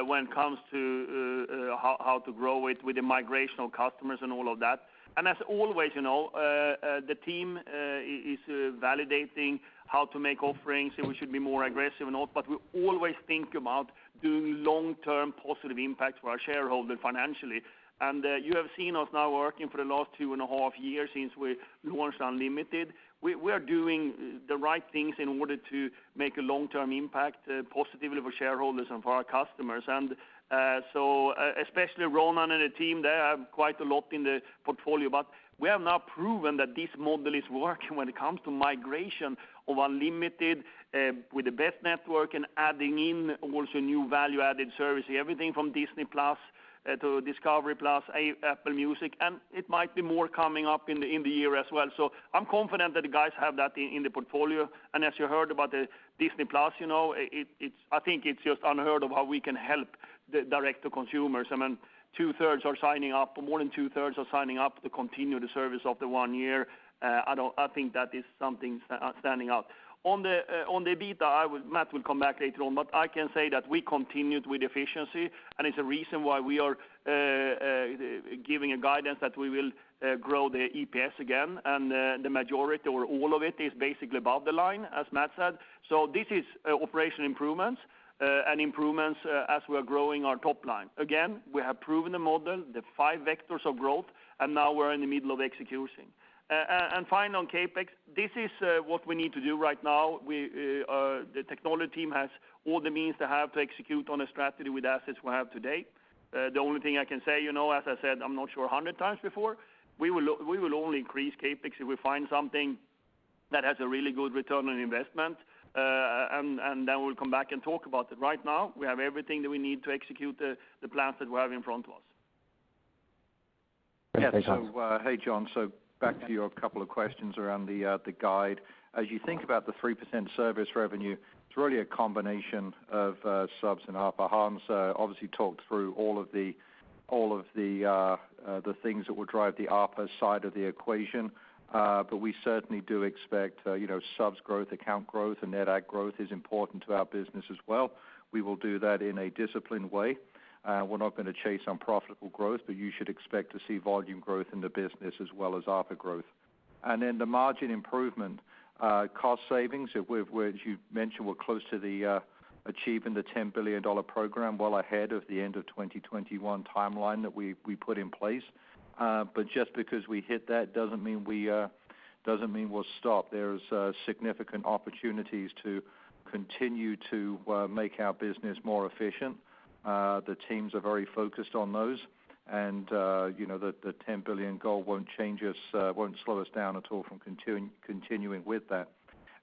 when it comes to how to grow it with the migration of customers and all of that. And as always, the team is validating how to make offerings, and we should be more aggressive or not, but we always think about doing long-term positive impact for our shareholders financially. And you have seen us now working for the last 2.5 years since we launched Unlimited. We are doing the right things in order to make a long-term impact positively for shareholders and for our customers. And so especially Ronan and the team, they have quite a lot in the portfolio, but we have now proven that this model is working when it comes to migration of Unlimited with the best network and adding in also new value-added services, everything from Disney Plus to Discovery Plus, Apple Music, and it might be more coming up in the year as well. So I'm confident that the guys have that in the portfolio. And as you heard about the Disney Plus, I think it's just unheard of how we can help the direct to consumers. I mean, two-thirds are signing up, or more than two-thirds are signing up to continue the service of the 1 year. I think that is something standing out. On the EBITDA, Matt will come back later on, but I can say that we continued with efficiency, and it's a reason why we are giving a guidance that we will grow the EPS again, and the majority or all of it is basically above the line, as Matt said. So this is operational improvements and improvements as we are growing our top line. Again, we have proven the model, the 5 vectors of growth, and now we're in the middle of executing. And finally, on CapEx, this is what we need to do right now. The technology team has all the means to execute on a strategy with assets we have today. The only thing I can say, as I said, I'm not sure 100 times before, we will only increase CapEx if we find something that has a really good return on investment, and then we'll come back and talk about it. Right now, we have everything that we need to execute the plans that we have in front of us. Yeah, so, hey, John, so back to your couple of questions around the guide. As you think about the 3% service revenue, it's really a combination of subs and ARPA. Hans obviously talked through all of the things that will drive the ARPA side of the equation, but we certainly do expect subs growth, account growth, and net add growth is important to our business as well. We will do that in a disciplined way. We're not going to chase unprofitable growth, but you should expect to see volume growth in the business as well as ARPA growth. And then the margin improvement, cost savings, as you mentioned, we're close to the achieving the $10 billion program, well ahead of the end of 2021 timeline that we put in place. But just because we hit that doesn't mean we'll stop. There's significant opportunities to continue to make our business more efficient. The teams are very focused on those, and the $10 billion goal won't slow us down at all from continuing with that.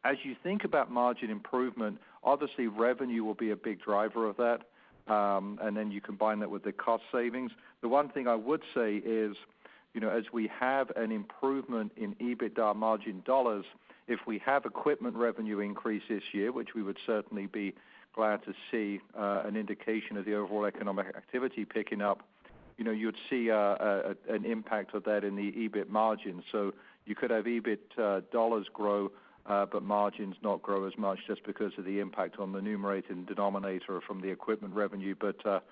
As you think about margin improvement, obviously revenue will be a big driver of that, and then you combine that with the cost savings. The one thing I would say is, as we have an improvement in EBITDA margin dollars, if we have equipment revenue increase this year, which we would certainly be glad to see an indication of the overall economic activity picking up, you'd see an impact of that in the EBIT margin. So you could have EBIT dollars grow, but margins not grow as much just because of the impact on the numerator and denominator from the equipment revenue. But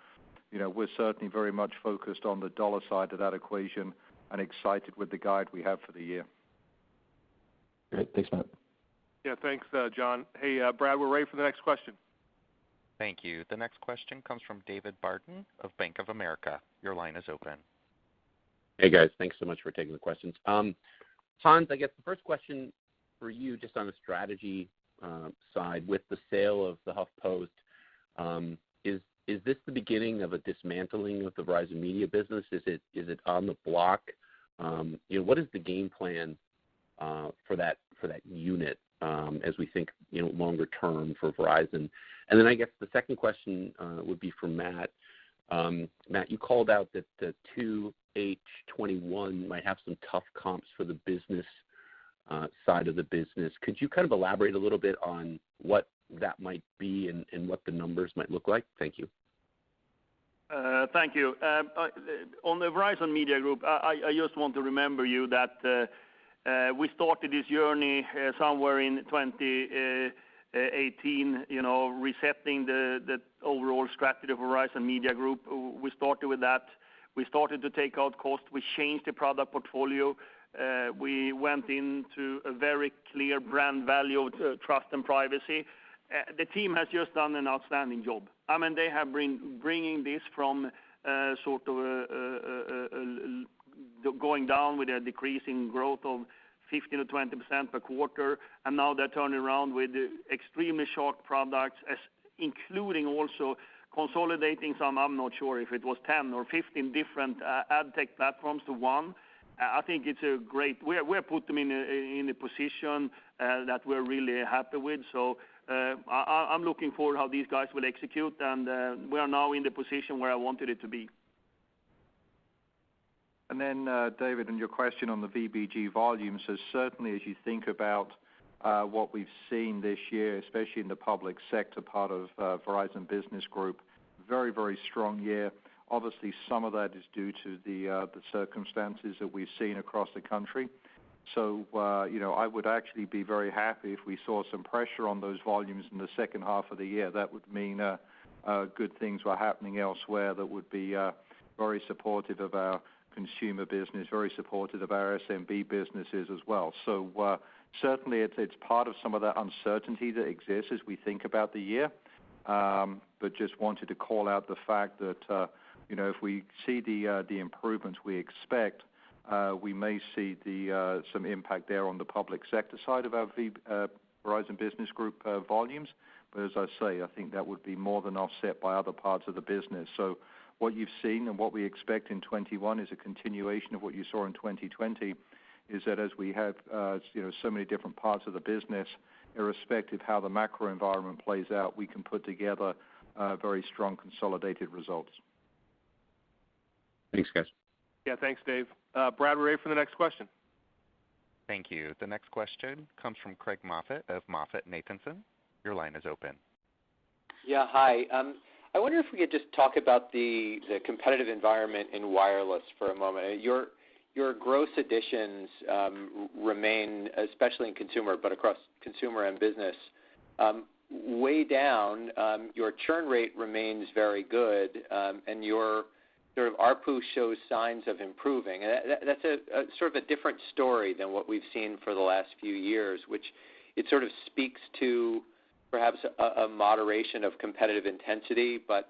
we're certainly very much focused on the dollar side of that equation and excited with the guide we have for the year. Great. Thanks, Matt. Yeah, thanks, John. Hey, Brad, we're ready for the next question. Thank you. The next question comes from David Barden of Bank of America. Your line is open. Hey, guys. Thanks so much for taking the questions. Hans, I guess the first question for you, just on the strategy side, with the sale of the HuffPost, is this the beginning of a dismantling of the Verizon Media business? Is it on the block? What is the game plan for that unit as we think longer term for Verizon? And then I guess the second question would be for Matt. Matt, you called out that the 2H21 might have some tough comps for the business side of the business. Could you kind of elaborate a little bit on what that might be and what the numbers might look like? Thank you. Thank you. On the Verizon Media Group, I just want to remember you that we started this journey somewhere in 2018, resetting the overall strategy of Verizon Media Group. We started with that. We started to take out cost. We changed the product portfolio. We went into a very clear brand value of trust and privacy. The team has just done an outstanding job. I mean, they have been bringing this from sort of going down with a decreasing growth of 15 to 20% per quarter, and now they're turning around with extremely sharp products, including also consolidating some, I'm not sure if it was 10 or 15 different ad tech platforms to one. I think it's a great, we're put them in a position that we're really happy with. So I'm looking forward how these guys will execute, and we are now in the position where I wanted it to be. And then, David, on your question on the VBG volumes, so certainly as you think about what we've seen this year, especially in the public sector part of Verizon Business Group, very, very strong year. Obviously, some of that is due to the circumstances that we've seen across the country. So, I would actually be very happy if we saw some pressure on those volumes in the second half of the year. That would mean good things were happening elsewhere that would be very supportive of our consumer business, very supportive of our SMB businesses as well. So certainly it's part of some of that uncertainty that exists as we think about the year. But just wanted to call out the fact that, if we see the improvements we expect, we may see some impact there on the public sector side of our Verizon Business Group volumes. But as I say, I think that would be more than offset by other parts of the business. So what you've seen and what we expect in 21 is a continuation of what you saw in 2020, is that as we have so many different parts of the business, irrespective how the macro environment plays out, we can put together very strong consolidated results. Thanks, guys. Yeah, thanks, Dave. Brad, we're ready for the next question. Thank you. The next question comes from Craig Moffett of Moffett-Nathanson. Your line is open. Yeah, hi. I wonder if we could just talk about the competitive environment in wireless for a moment. Your gross additions remain, especially in consumer, but across consumer and business, way down. Your churn rate remains very good, and your sort of ARPU shows signs of improving. And that's a sort of a different story than what we've seen for the last few years, which it sort of speaks to perhaps a moderation of competitive intensity, but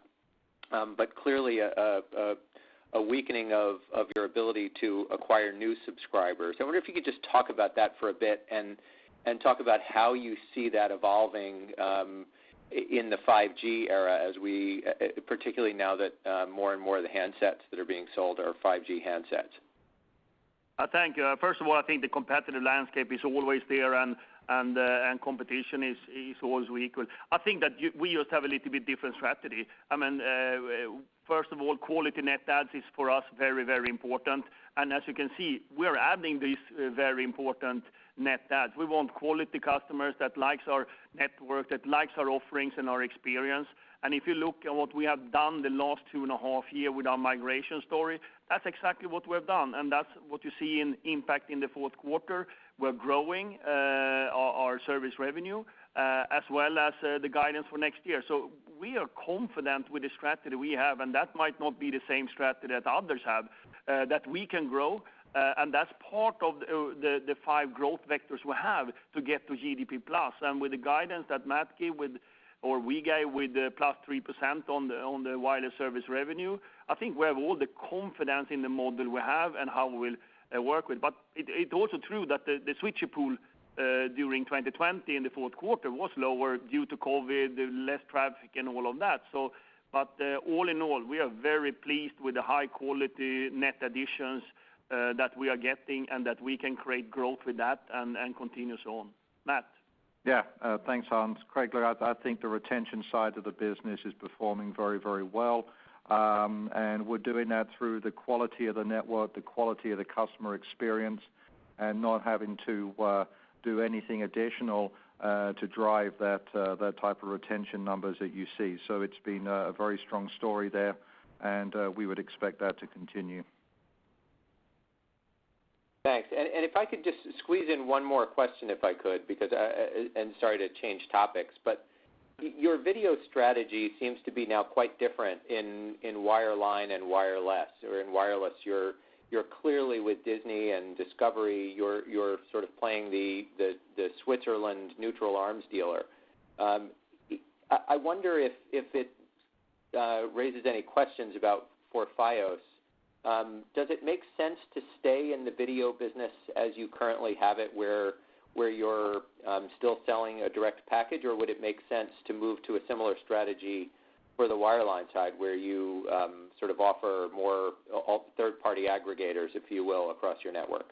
clearly a weakening of your ability to acquire new subscribers. I wonder if you could just talk about that for a bit and talk about how you see that evolving in the 5G era, as we, particularly now that more and more of the handsets that are being sold are 5G handsets. Thank you. First of all, I think the competitive landscape is always there, and competition is always equal. I think that we just have a little bit different strategy. I mean, first of all, quality net adds is for us very, very important. And as you can see, we are adding these very important net adds. We want quality customers that likes our network, that likes our offerings and our experience. And if you look at what we have done the last 2.5 years with our migration story, that's exactly what we've done. And that's what you see in impact in the fourth quarter. We're growing our service revenue as well as the guidance for next year. So we are confident with the strategy we have, and that might not be the same strategy that others have, that we can grow. And that's part of the 5 growth vectors we have to get to GDP plus. And with the guidance that Matt gave we gave with plus 3% on the wireless service revenue, I think we have all the confidence in the model we have and how we will work with. But it's also true that the switcher pool during 2020 in the fourth quarter was lower due to COVID, less traffic and all of that. So, but all in all, we are very pleased with the high quality net additions that we are getting, and that we can create growth with that and continue so on. Matt? Yeah, thanks, Hans. Craig, look, I think the retention side of the business is performing very, very well. And we're doing that through the quality of the network, the quality of the customer experience, and not having to do anything additional to drive that type of retention numbers that you see. So it's been a very strong story there, and we would expect that to continue. Thanks. And if I could just squeeze in one more question, if I could, because and sorry to change topics, but your video strategy seems to be now quite different in wireline and wireless. Or in wireless, you're clearly with Disney and Discovery. You're sort of playing the Switzerland neutral arms dealer. I wonder if it raises any questions for Fios. Does it make sense to stay in the video business as you currently have it, where you're still selling a direct package, or would it make sense to move to a similar strategy for the wireline side, where you sort of offer more third-party aggregators, if you will, across your network?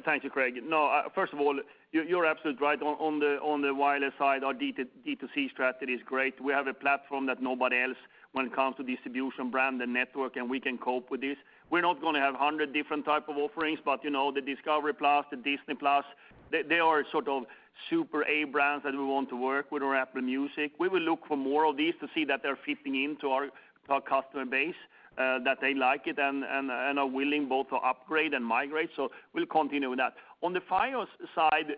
Thank you, Craig. No, first of all, you're absolutely right. On the wireless side, our D2C strategy is great. We have a platform that nobody else when it comes to distribution, brand, and network, and we can cope with this. We're not going to have 100 different type of offerings, but the Discovery Plus, the Disney Plus, they are sort of super A brands that we want to work with, or Apple Music. We will look for more of these to see that they're fitting into our customer base. that they like it and are willing both to upgrade and migrate. So we'll continue with that. On the Fios side,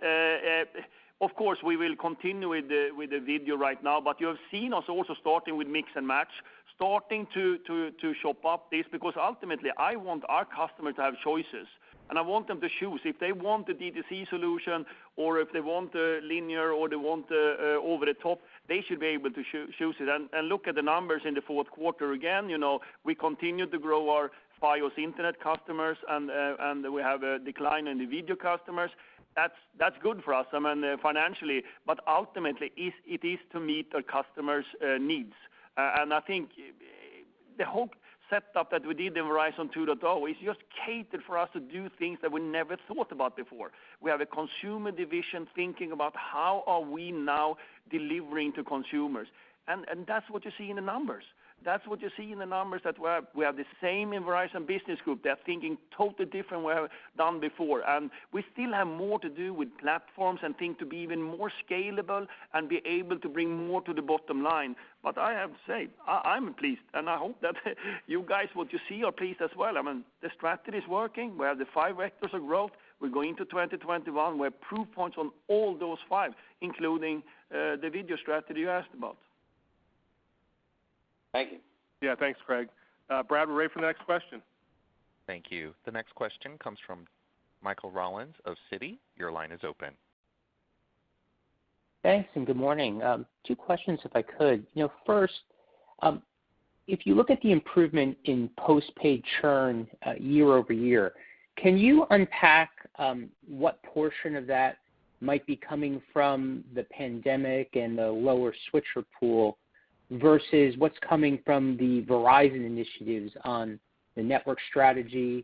of course, we will continue with the video right now, but you have seen us also starting with mix and match, starting to shop up this, because ultimately I want our customers to have choices. And I want them to choose if they want the DTC solution or if they want the linear or they want the over the top. They should be able to choose it. And look at the numbers in the fourth quarter again. We continue to grow our Fios internet customers, and we have a decline in the video customers. That's good for us, financially, but ultimately it is to meet our customers' needs. And I think the whole setup that we did in Verizon 2.0 is just catered for us to do things that we never thought about before. We have a consumer division thinking about how are we now delivering to consumers. And that's what you see in the numbers. That's what you see in the numbers, that we have the same in Verizon Business Group. They're thinking totally different we have done before. And we still have more to do with platforms and think to be even more scalable and be able to bring more to the bottom line. But I have to say, I'm pleased, and I hope that you guys, what you see, are pleased as well. The strategy is working. We have the 5 vectors of growth. We're going into 2021. We have proof points on all those 5, including the video strategy you asked about. Thank you. Yeah, thanks, Craig. Brad, we're ready for the next question. Thank you. The next question comes from Michael Rollins of Citi. Your line is open. Thanks, and good morning. 2 questions, if I could. First, if you look at the improvement in postpaid churn year over year, can you unpack what portion of that might be coming from the pandemic and the lower switcher pool versus what's coming from the Verizon initiatives on the network strategy,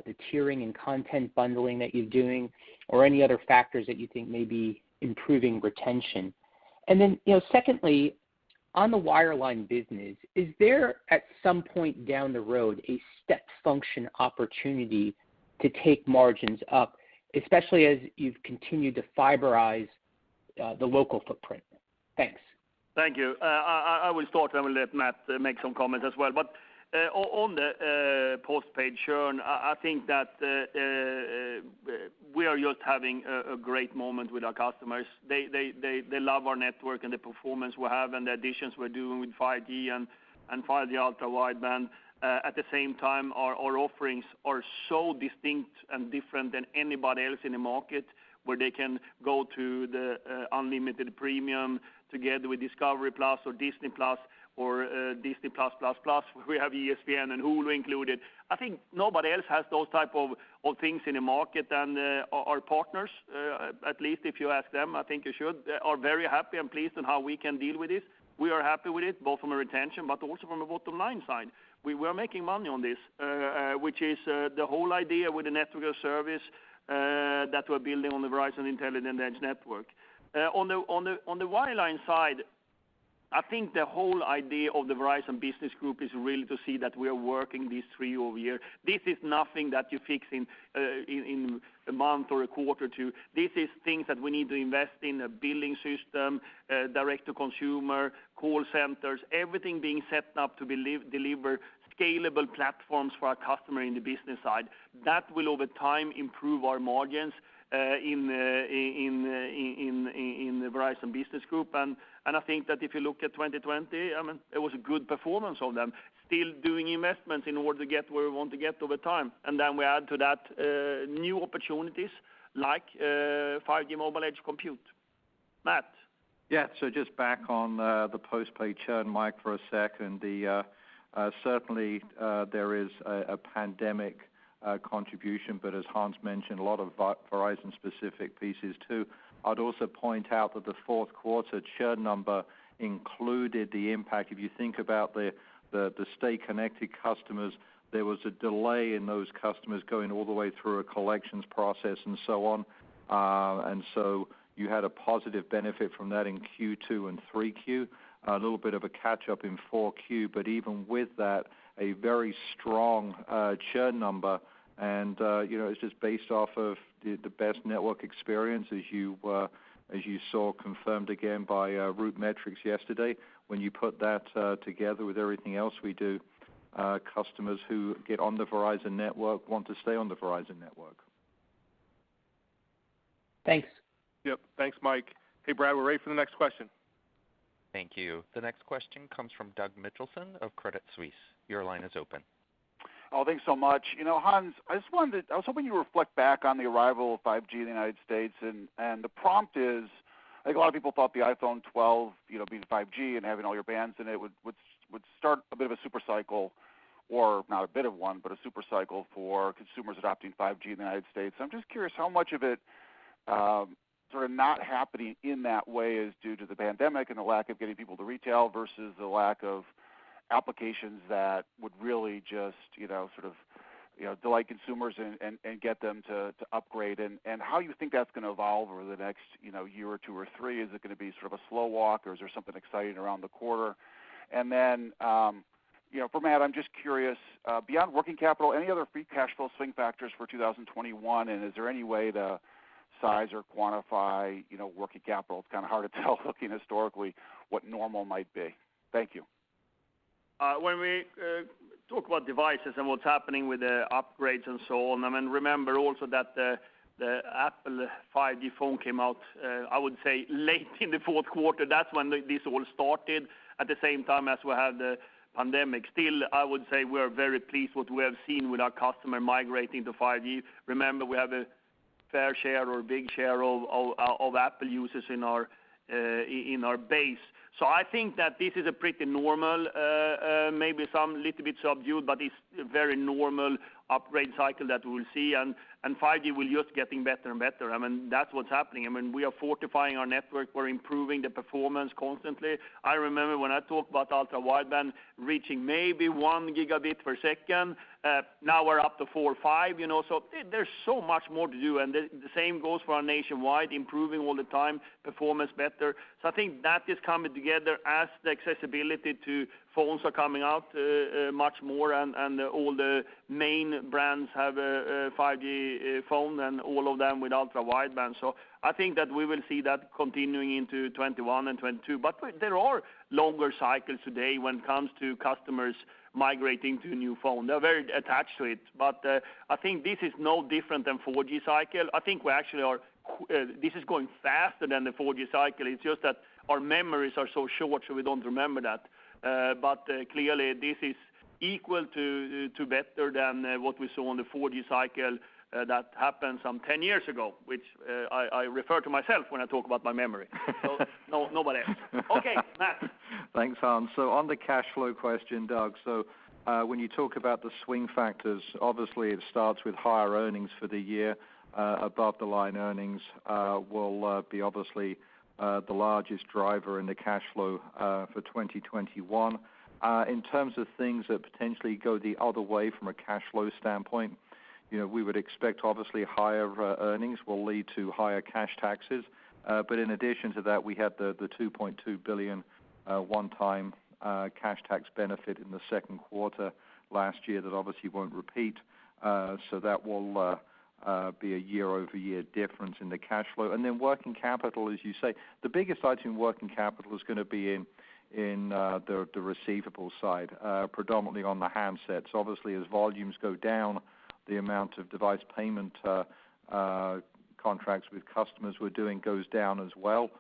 the tiering and content bundling that you're doing, or any other factors that you think may be improving retention? And then, secondly, on the wireline business, is there at some point down the road a step function opportunity to take margins up, especially as you've continued to fiberize the local footprint? Thanks. Thank you. I will start and I will let Matt make some comments as well. But on the postpaid churn, I think that we are just having a great moment with our customers. They love our network and the performance we have and the additions we're doing with 5G and 5G ultra wideband. At the same time, our offerings are so distinct and different than anybody else in the market, where they can go to the unlimited premium together with Discovery Plus or Disney Plus or Disney Plus Plus Plus, where we have ESPN and Hulu included. I think nobody else has those type of things in the market, and our partners, at least if you ask them, I think you should, are very happy and pleased on how we can deal with this. We are happy with it, both from a retention but also from a bottom line side. We are making money on this, which is the whole idea with the network as service that we're building on the Verizon Intelligent Edge Network. On the wireline side, I think the whole idea of the Verizon Business Group is really to see that we are working these 3 over year. This is nothing that you fix in a month or a quarter or 2. This is things that we need to invest in, a billing system, direct to consumer, call centers, everything being set up to deliver scalable platforms for our customer in the business side. That will over time improve our margins in the Verizon Business Group, and I think that if you look at 2020, it was a good performance of them, still doing investments in order to get where we want to get over time, and then we add to that new opportunities like 5G mobile edge compute. Matt. Yeah, so just back on the postpaid churn, Mike, for a second. Certainly there is a pandemic contribution, but as Hans mentioned, a lot of Verizon-specific pieces too. I'd also point out that the fourth quarter churn number included the impact. If you think about the stay connected customers, there was a delay in those customers going all the way through a collections process and so on. And so you had a positive benefit from that in Q2 and 3Q, a little bit of a catch-up in 4Q, but even with that, a very strong churn number, and it's just based off of the best network experience, as you saw confirmed again by Root Metrics yesterday. When you put that together with everything else we do, customers who get on the Verizon network want to stay on the Verizon network. Thanks. Yep. Thanks, Mike. Hey, Brad, we're ready for the next question. Thank you. The next question comes from Doug Mitchelson of Credit Suisse. Your line is open. Oh, thanks so much. Hans, I was hoping you reflect back on the arrival of 5G in the United States, and the prompt is, I think a lot of people thought the iPhone 12, being 5G and having all your bands in it would start a bit of a super cycle, or not a bit of one, but a super cycle for consumers adopting 5G in the United States. I'm just curious how much of it sort of not happening in that way is due to the pandemic and the lack of getting people to retail versus the lack of applications that would really just, delight consumers and get them to upgrade, and how you think that's going to evolve over the next, year or two or three. Is it going to be sort of a slow walk, or is there something exciting around the corner? And then, for Matt, I'm just curious, beyond working capital, any other free cash flow swing factors for 2021, and is there any way to size or quantify, working capital? It's kind of hard to tell looking historically what normal might be. Thank you. When we talk about devices and what's happening with the upgrades and so on, remember also that the Apple 5G phone came out, I would say, late in the fourth quarter. That's when this all started, at the same time as we had the pandemic. Still, I would say we're very pleased what we have seen with our customer migrating to 5G. Remember, we have a fair share or big share of Apple users in our base. So I think that this is a pretty normal, maybe some little bit subdued, but it's a very normal upgrade cycle that we will see, and 5G will just getting better and better. That's what's happening. We are fortifying our network. We're improving the performance constantly. I remember when I talked about ultra-wideband reaching maybe 1 gigabit per second. Now we're up to 4 or 5, so there's so much more to do, and the same goes for our nationwide, improving all the time, performance better. So I think that is coming together as the accessibility to phones are coming out much more, and all the main brands have a 5G phone, and all of them with ultra-wideband. So I think that we will see that continuing into 21 and 22. But there are longer cycles today when it comes to customers migrating to a new phone. They're very attached to it. But I think this is no different than 4G cycle. I think we actually are, this is going faster than the 4G cycle. It's just that our memories are so short, so we don't remember that. But clearly this is equal to better than what we saw on the 4G cycle that happened some 10 years ago, which I refer to myself when I talk about my memory. So nobody else. Okay, Matt. Thanks, Hans. So on the cash flow question, Doug, so when you talk about the swing factors, obviously it starts with higher earnings for the year. Above the line earnings will be obviously the largest driver in the cash flow for 2021. In terms of things that potentially go the other way from a cash flow standpoint, we would expect obviously higher earnings will lead to higher cash taxes. But in addition to that, we had the $2.2 billion one-time cash tax benefit in the second quarter last year that obviously won't repeat. So that will be a year-over-year difference in the cash flow. And then working capital, as you say, the biggest item in working capital is going to be in the receivable side, predominantly on the handsets. Obviously, as volumes go down, the amount of device payment contracts with customers we're doing goes down as well.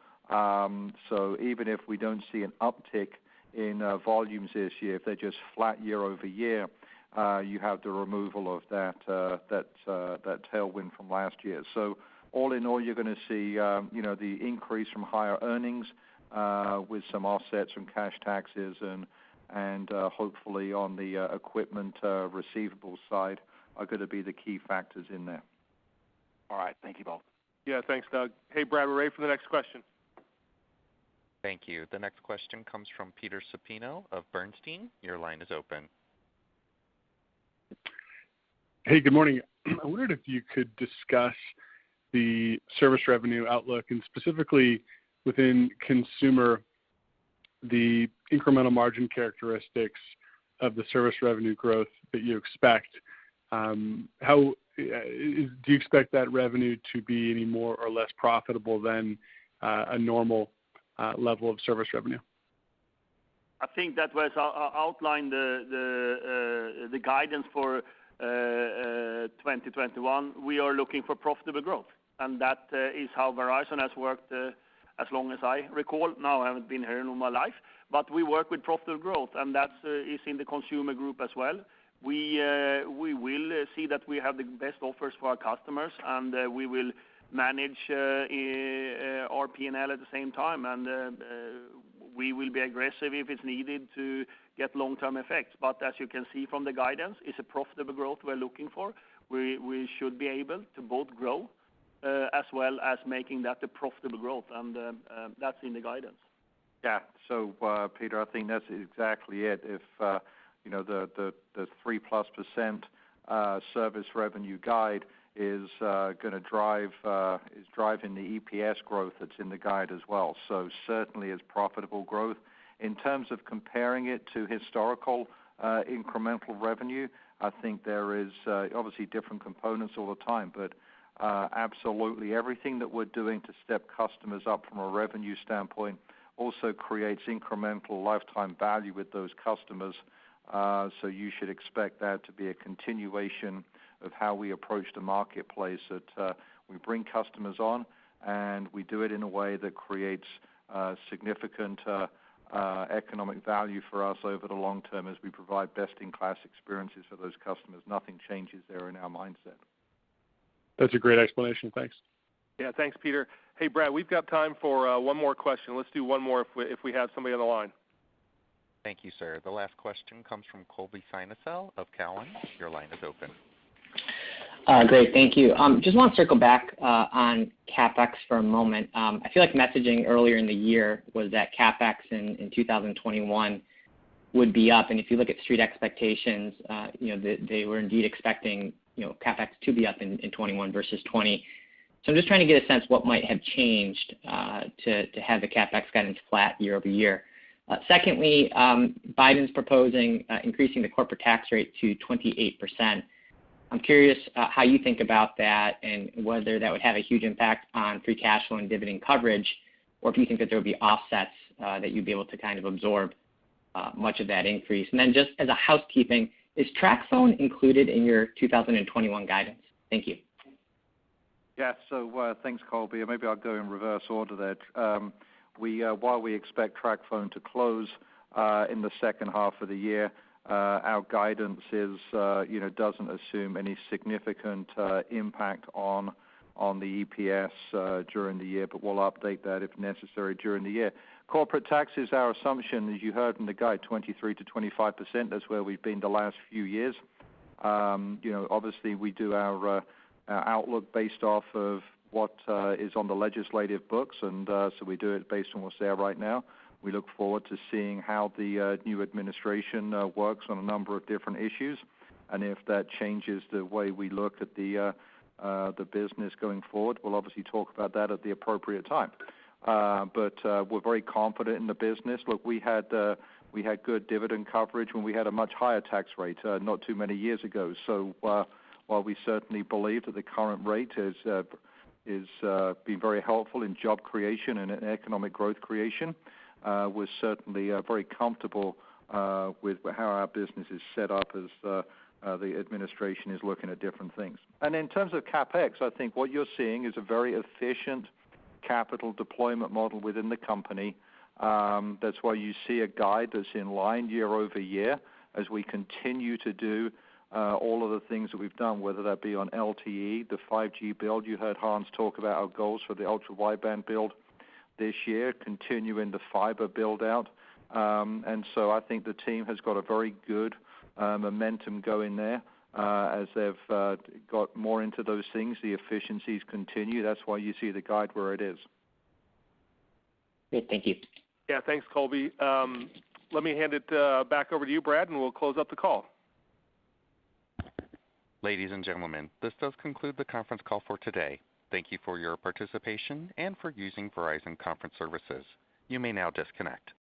So even if we don't see an uptick in volumes this year, if they're just flat year over year, you have the removal of that tailwind from last year. So all in all, you're going to see the increase from higher earnings with some offsets from cash taxes and hopefully on the equipment receivable side are going to be the key factors in there. All right. Thank you both. Yeah, thanks, Doug. Hey, Brad, we're ready for the next question. Thank you. The next question comes from Peter Supino of Bernstein. Your line is open. Hey, good morning. I wondered if you could discuss the service revenue outlook, and specifically within consumer, the incremental margin characteristics of the service revenue growth that you expect. Do you expect that revenue to be any more or less profitable than a normal level of service revenue? I think that was outlined the guidance for 2021. We are looking for profitable growth, and that is how Verizon has worked as long as I recall. Now, I haven't been here in all my life, but we work with profitable growth, and that is in the consumer group as well. We will see that we have the best offers for our customers, and we will manage our P&L at the same time, and we will be aggressive if it's needed to get long-term effects. But as you can see from the guidance, it's a profitable growth we're looking for. We should be able to both grow as well as making that a profitable growth, and that's in the guidance. Yeah. So, Peter, I think that's exactly it. If the 3+% service revenue guide is going to driving the EPS growth that's in the guide as well. So certainly is profitable growth. In terms of comparing it to historical incremental revenue, I think there is obviously different components all the time, but absolutely everything that we're doing to step customers up from a revenue standpoint also creates incremental lifetime value with those customers. So you should expect that to be a continuation of how we approach the marketplace, that we bring customers on and we do it in a way that creates significant economic value for us over the long term as we provide best-in-class experiences for those customers. Nothing changes there in our mindset. That's a great explanation. Thanks. Yeah, thanks, Peter. Hey, Brad, we've got time for one more question. Let's do one more if we have somebody on the line. Thank you, sir. The last question comes from Colby Synesael of Cowen. Your line is open. Great, thank you. Just want to circle back on CapEx for a moment. I feel like messaging earlier in the year was that CapEx in 2021 would be up, and if you look at street expectations, they were indeed expecting CapEx to be up in 21 versus 20. So I'm just trying to get a sense what might have changed to have the CapEx guidance flat year over year. Secondly, Biden's proposing increasing the corporate tax rate to 28%. I'm curious how you think about that and whether that would have a huge impact on free cash flow and dividend coverage, or if you think that there would be offsets that you'd be able to kind of absorb much of that increase. And then just as a housekeeping, is TracFone included in your 2021 guidance? Thank you. Yeah, so thanks, Colby. Maybe I'll go in reverse order there. While we expect TracFone to close in the second half of the year, our guidance is, doesn't assume any significant impact on the EPS during the year, but we'll update that if necessary during the year. Corporate tax is our assumption, as you heard in the guide, 23 to 25%. That's where we've been the last few years. Obviously we do our outlook based off of what is on the legislative books, and so we do it based on what's there right now. We look forward to seeing how the new administration works on a number of different issues, and if that changes the way we look at the business going forward, we'll obviously talk about that at the appropriate time. But we're very confident in the business. Look, we had good dividend coverage when we had a much higher tax rate not too many years ago. So while we certainly believe that the current rate is been very helpful in job creation and in economic growth creation, we're certainly very comfortable with how our business is set up as the administration is looking at different things. And in terms of CapEx, I think what you're seeing is a very efficient capital deployment model within the company. That's why you see a guide that's in line year over year as we continue to do all of the things that we've done, whether that be on LTE, the 5G build. You heard Hans talk about our goals for the ultra-wideband build this year, continuing the fiber build out. And so I think the team has got a very good momentum going there. As they've got more into those things, the efficiencies continue. That's why you see the guide where it is. Great, thank you. Yeah, thanks, Colby. Let me hand it back over to you, Brad, and we'll close up the call. Ladies and gentlemen, this does conclude the conference call for today. Thank you for your participation and for using Verizon Conference Services. You may now disconnect.